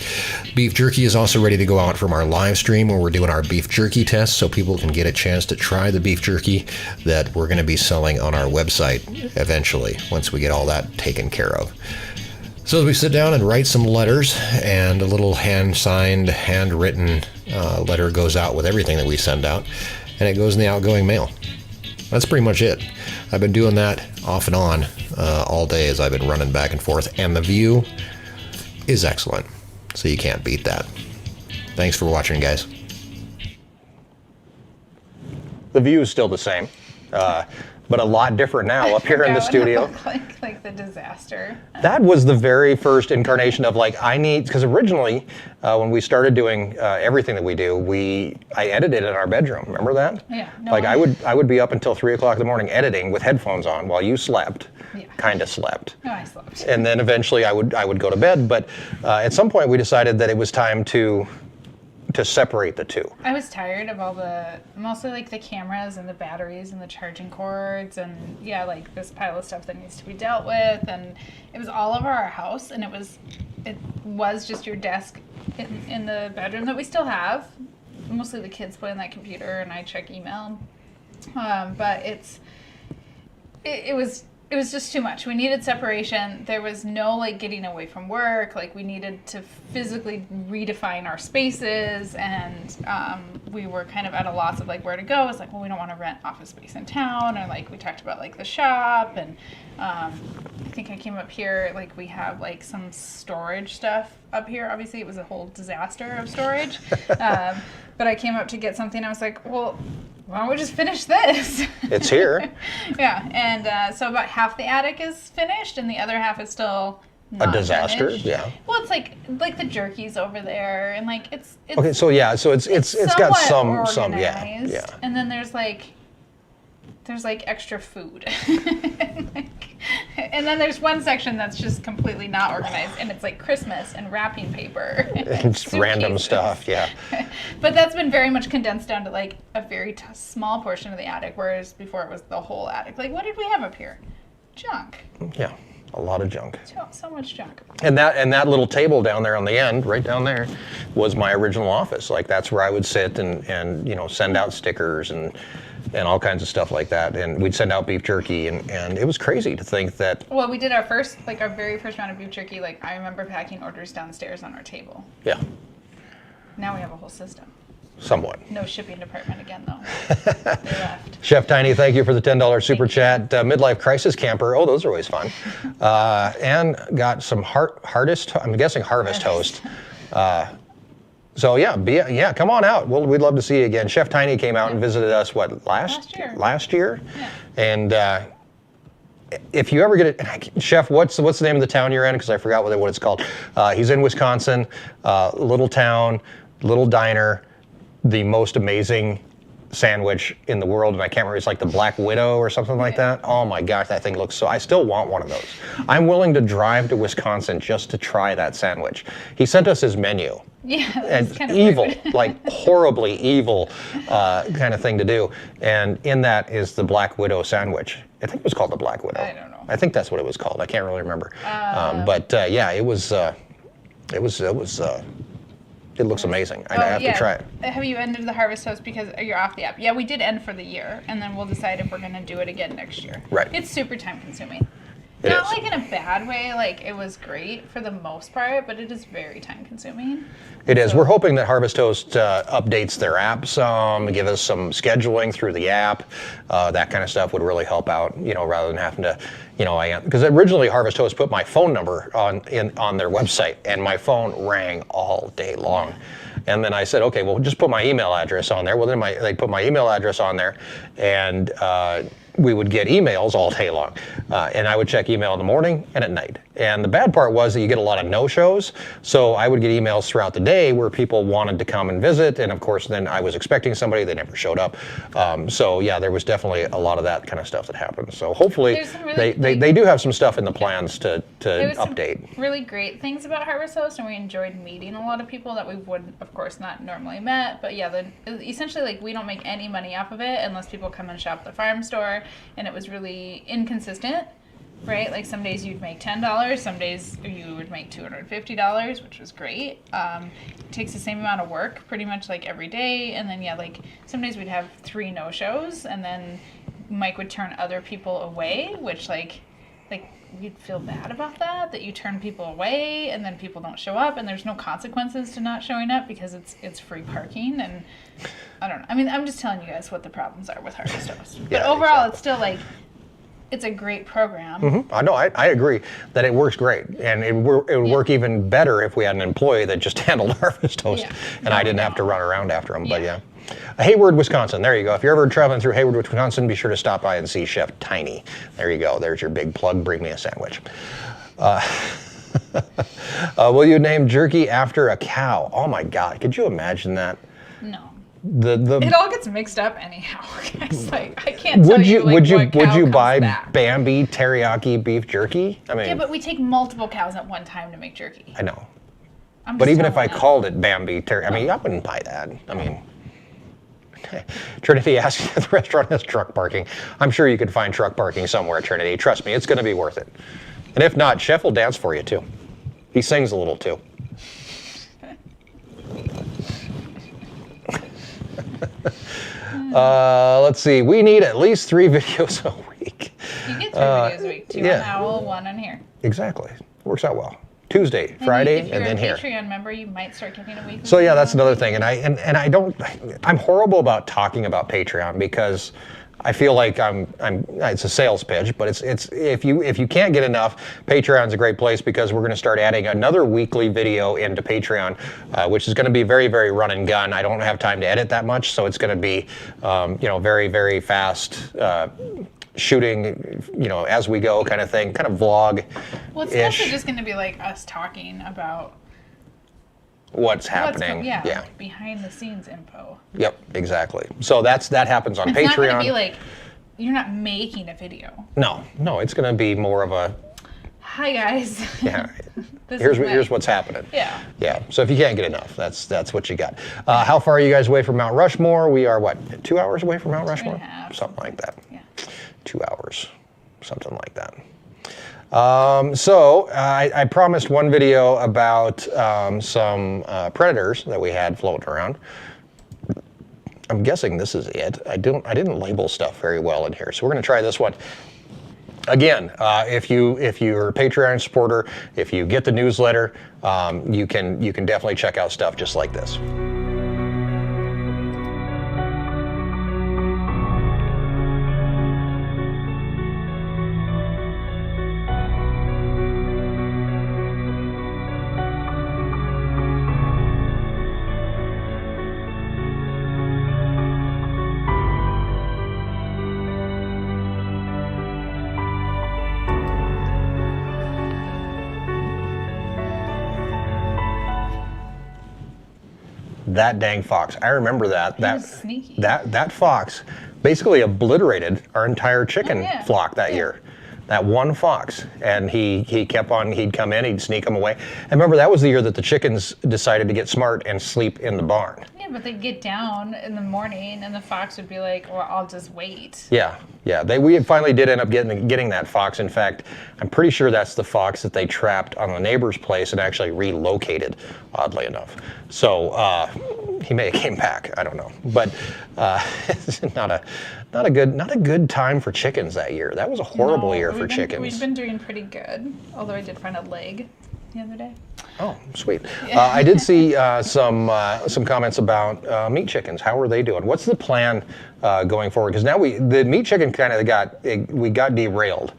Beef jerky is also ready to go out from our live stream where we're doing our beef jerky test so people can get a chance to try the beef jerky that we're going to be selling on our website eventually once we get all that taken care of. So as we sit down and write some letters, and a little hand-signed, handwritten letter goes out with everything that we send out, and it goes in the outgoing mail. That's pretty much it. I've been doing that off and on all day as I've been running back and forth, and the view is excellent, so you can't beat that. Thanks for watching, guys. The view is still the same, but a lot different now up here in the studio. Like the disaster. That was the very first incarnation of because originally when we started doing everything that we do, I edited in our bedroom. Remember that? Yeah. I would be up until 3 o'clock in the morning editing with headphones on while you slept. Yeah. Kind of slept. No, I slept. And then eventually I would go to bed. But at some point we decided that it was time to separate the two. I was tired of mostly like the cameras and the batteries and the charging cords and like this pile of stuff that needs to be dealt with, and it was all over our house, and it was just your desk in the bedroom that we still have. Mostly the kids play on that computer and I check email, but it was just too much. We needed separation. There was no getting away from work. We needed to physically redefine our spaces, and we were kind of at a loss of where to go. It's we don't want to rent office space in town, or we talked about the shop, and I think I came up here, we have some storage stuff up here. Obviously it was a whole disaster of storage, but I came up to get something. I was like, well, why don't we just finish this? It's here. Yeah, and so about half the attic is finished, and the other half is still not a disaster. finished. Yeah. Well, it's like the jerky's over there, and it's okay. So yeah, so it's got some organized, yeah. And then there's extra food. And then there's one section that's just completely not organized, and it's like Christmas and wrapping paper. And just random stuff, yeah. But that's been very much condensed down to like a very small portion of the attic, whereas before it was the whole attic. Like, what did we have up here? Junk. Yeah, a lot of junk. So much junk. And that little table down there on the end, right down there, was my original office. Like, that's where I would sit and you know, send out stickers and all kinds of stuff like that. And we'd send out beef jerky, and it was crazy to think that. Well, we did our very first round of beef jerky. Like, I remember packing orders downstairs on our table. Yeah. Now we have a whole system. Somewhat. No shipping department again, though. They left. Chef Tiny, thank you for the $10 super chat. Midlife crisis camper. Oh, those are always fun. And got some I'm guessing harvest toast. So yeah, come on out. We'd love to see you again. Chef Tiny came out and visited us, last year? Last year? Yeah. And if you ever get it, Chef, what's the name of the town you're in? Because I forgot what it's called. He's in Wisconsin, little town, little diner, the most amazing sandwich in the world, and I can't remember, it's like the Black Widow or something like that. Oh my gosh, that thing looks I still want one of those. I'm willing to drive to Wisconsin just to try that sandwich. He sent us his menu. Yeah, and kind of evil, rude. like horribly evil kind of thing to do. And in that is the Black Widow sandwich. I think it was called the Black Widow. I don't know. I think that's what it was called. I can't really remember. Yeah, it looks amazing. I have to try it. Have you ended the harvest toast because you're off the app? Yeah, we did end for the year, and then we'll decide if we're going to do it again next year. Right. It's super time consuming. It Not is. like in a bad way, like it was great for the most part, but it is very time consuming. It is. We're hoping that Harvest Toast updates their app some, give us some scheduling through the app. That kind of stuff would really help out, you know, rather than having to, you know, because originally Harvest Toast put my phone number on their website, and my phone rang all day long. And then I said, okay, well, just put my email address on there. Well, then they put my email address on there, and we would get emails all day long. And I would check email in the morning and at night. And the bad part was that you get a lot of no-shows. So I would get emails throughout the day where people wanted to come and visit. And of course, then I was expecting somebody, they never showed up. So yeah, there was definitely a lot of that kind of stuff that happened. So hopefully they do have some stuff in the plans to update. Some really great things about Harvest Toast, and we enjoyed meeting a lot of people that we would, of course, not normally met. But yeah, essentially, like, we don't make any money off of it unless people come and shop at the farm store. And it was really inconsistent, right? Like, some days you'd make $10, some days you would make $250, which was great. It takes the same amount of work pretty much like every day. And then, yeah, like, some days we'd have 3 no-shows, and then Mike would turn other people away, which, like you'd feel bad about that you turn people away and then people don't show up, and there's no consequences to not showing up because it's free parking. And I don't know. I mean, I'm just telling you guys what the problems are with Harvest Toast. But Yeah, overall, exactly. It's still, like, it's a great program. Mm-hmm. I know, I agree that it works great. And it would work even better if we had an employee that just handled Harvest Toast, and I didn't have to run around after them. But yeah. Hayward, Wisconsin. There you go. If you're ever traveling through Hayward, Wisconsin, be sure to stop by and see Chef Tiny. There you go. There's your big plug. Bring me a sandwich. Will you name jerky after a cow? Oh my God. Could you imagine that? No. The It all gets mixed up anyhow. It's like, I can't tell you, like, would you what cow comes buy back. Bambi teriyaki beef jerky? I mean, Yeah, but we take multiple cows at one time to make jerky. I know. I'm But just even if I telling you. called it Bambi teriyaki, I mean, I wouldn't buy that. I mean, Trinity asks if the restaurant has truck parking. I'm sure you could find truck parking somewhere, Trinity. Trust me, it's going to be worth it. And if not, Chef will dance for you too. He sings a little too. Let's see. We need at least 3 videos a week. You get 3 videos a week. 2 yeah. on Owl, 1 on here. Exactly. Works out well. Tuesday, Friday, if you're and then a here. Patreon member, you might start getting a weekly. So yeah, that's video. another thing. And I'm horrible about talking about Patreon because I feel like it's a sales pitch, but it's if you can't get enough, Patreon's a great place because we're going to start adding another weekly video into Patreon, which is going to be very, very run and gun. I don't have time to edit that much, so it's going to be very, very fast shooting, as we go kind of thing, kind of vlog. Well, it's also just going to be like us talking about what's happening. like behind the scenes info. Yep, exactly. So that happens on It's Patreon. not going to be like you're not making a video. No, it's going to be more of a, Hi guys. yeah, This here's is here's what's happening. Yeah. Yeah, so if you can't get enough, that's what you got. How far are you guys away from Mount Rushmore? We are, what, 2 hours away from Mount Rushmore? 2.5. Something like that. Yeah. 2 hours, something like that. So I promised one video about some predators that we had floating around. I'm guessing this is it. I didn't label stuff very well in here, so we're going to try this one. Again, if you're a Patreon supporter, if you get the newsletter, you can definitely check out stuff just like this. That dang fox. I remember that. He was sneaky. That fox basically obliterated our entire chicken flock that year. That one fox. And he kept on, he'd come in, he'd sneak them away. And remember, that was the year that the chickens decided to get smart and sleep in the barn. Yeah, but they'd get down in the morning and the fox would be like, well, I'll just wait. Yeah. We finally did end up getting that fox. In fact, I'm pretty sure that's the fox that they trapped on the neighbor's place and actually relocated, oddly enough. So he may have came back. I don't know, but it's not a good time for chickens that year. That was a horrible year for chickens. We've been doing pretty good, although I did find a leg the other day. Oh, sweet. I did see some comments about meat chickens. How are they doing? What's the plan going forward? Because now the meat chicken kind of got derailed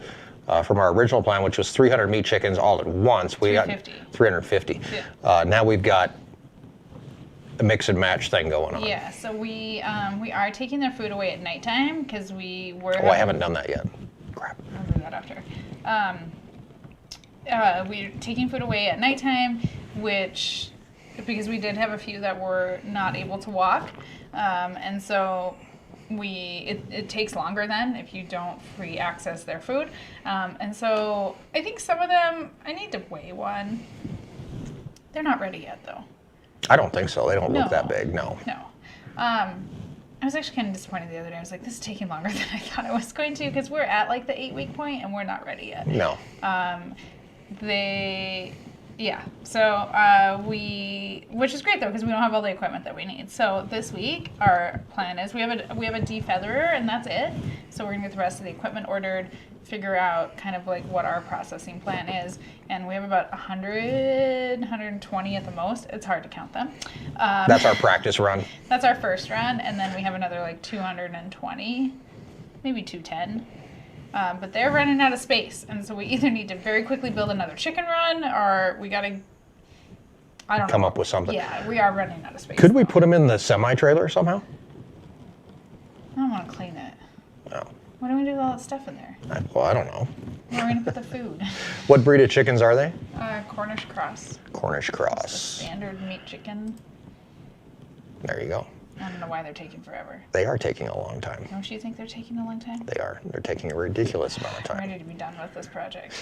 from our original plan, which was 300 meat chickens all at once. We got 350. Yeah. Now we've got a mix and match thing going on. Yeah, so we are taking their food away at nighttime because we were. Oh, I haven't done that yet. Crap. I'll do that after. We're taking food away at nighttime, because we did have a few that were not able to walk, and so it takes longer then if you don't free access their food, and so I think some of them, I need to weigh one. They're not ready yet though. I don't think so. They don't look that big. No. I was actually kind of disappointed the other day. I was like, this is taking longer than I thought it was going to, because we're at like the 8-week point and we're not ready yet. No. Which is great though, because we don't have all the equipment that we need. So this week our plan is we have a defeatherer and that's it. So we're gonna get the rest of the equipment ordered, figure out kind of like what our processing plan is, and we have about 120 at the most. It's hard to count them. That's our practice run. That's our first run, and then we have another like 220, maybe 210. But they're running out of space, and so we either need to very quickly build another chicken run, or we gotta, come up with something. Yeah, we are running out of space. Could we put them in the semi-trailer somehow? I don't want to clean it. No. What do we do with all that stuff in there? I don't know. Where are we gonna put the food? What breed of chickens are they? Cornish cross. Cornish cross. Standard meat chicken. There you go. I don't know why they're taking forever. They are taking a long time. Don't you think they're taking a long time? They are. They're taking a ridiculous amount of time. I'm ready to be done with this project.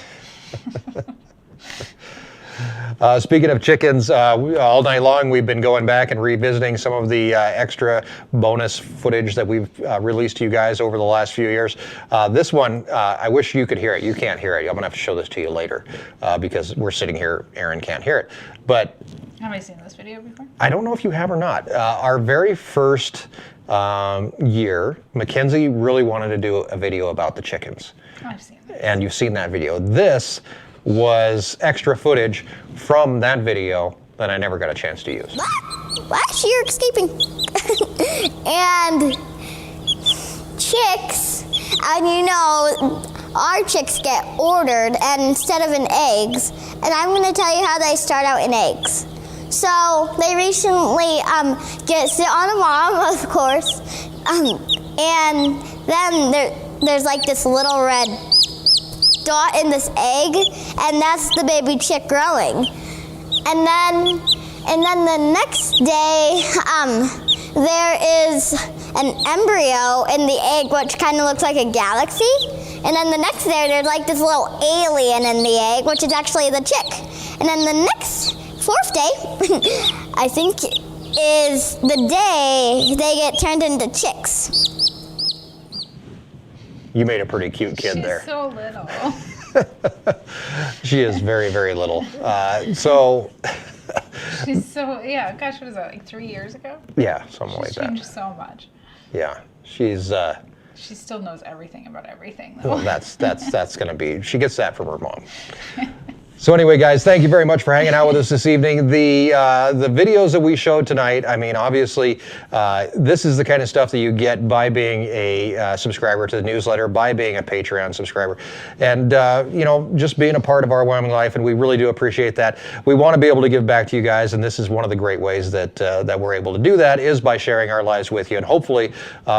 Speaking of chickens, all night long we've been going back and revisiting some of the extra bonus footage that we've released to you guys over the last few years. This one, I wish you could hear it. You can't hear it. I'm going to have to show this to you later because we're sitting here. Erin can't hear it. But have I seen this video before? I don't know if you have or not. Our very first year, Mackenzie really wanted to do a video about the chickens. Oh, I've seen that. And you've seen that video. This was extra footage from that video that I never got a chance to use. Last year, escaping. And chicks, and you know, our chicks get ordered, and instead of in eggs, and I'm going to tell you how they start out in eggs. So they recently sit on a mom, of course, and then there's like this little red dot in this egg, and that's the baby chick growing. And then the next day, there is an embryo in the egg, which kind of looks like a galaxy. And then the next day, there's like this little alien in the egg, which is actually the chick. And then the next 4th day, I think, is the day they get turned into chicks. You made a pretty cute kid She's there. so little. She is very, very little. So, She's so, yeah, gosh, what is that, like 3 years ago? yeah, something She's like changed that. so much. Yeah, she's. She still knows everything about everything, Well, though. that's going to be. She gets that from her mom. So anyway, guys, thank you very much for hanging out with us this evening. The videos that we showed tonight, I mean, obviously, this is the kind of stuff that you get by being a subscriber to the newsletter, by being a Patreon subscriber, and you know, just being a part of our Wyoming Life, and we really do appreciate that. We want to be able to give back to you guys, and this is one of the great ways that that we're able to do that is by sharing our lives with you, and hopefully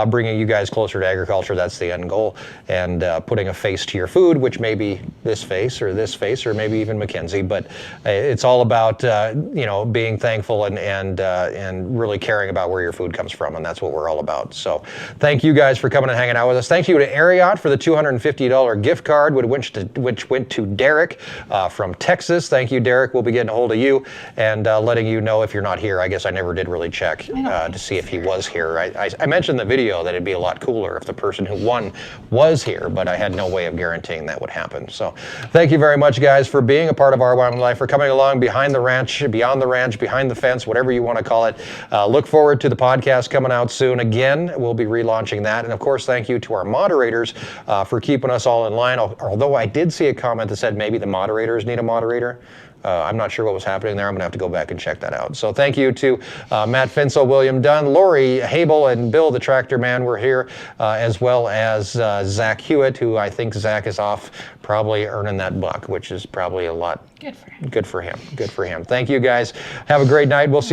bringing you guys closer to agriculture. That's the end goal, and putting a face to your food, which may be this face, or maybe even Mackenzie, but it's all about you know, being thankful and really caring about where your food comes from, and that's what we're all about. So thank you guys for coming and hanging out with us. Thank you to Erin for the $250 gift card, which went to Derek from Texas. Thank you, Derek. We'll be getting a hold of you and letting you know if you're not here. I guess I never did really check to see if he was here. I mentioned in the video that it'd be a lot cooler if the person who won was here, but I had no way of guaranteeing that would happen. So thank you very much, guys, for being a part of our Wyoming Life, for coming along behind the ranch, beyond the ranch, behind the fence, whatever you want to call it. Look forward to the podcast coming out soon. Again, we'll be relaunching that. And of course, thank you to our moderators for keeping us all in line. Although I did see a comment that said maybe the moderators need a moderator. I'm not sure what was happening there. I'm going to have to go back and check that out. So thank you to Matt Finsel, William Dunn, Lori Habel, and Bill the Tractor Man were here, as well as Zach Hewitt, who I think Zach is off probably earning that buck, which is probably a lot. Good for him. Good for him. Good for him. Thank you, guys. Have a great night. We'll see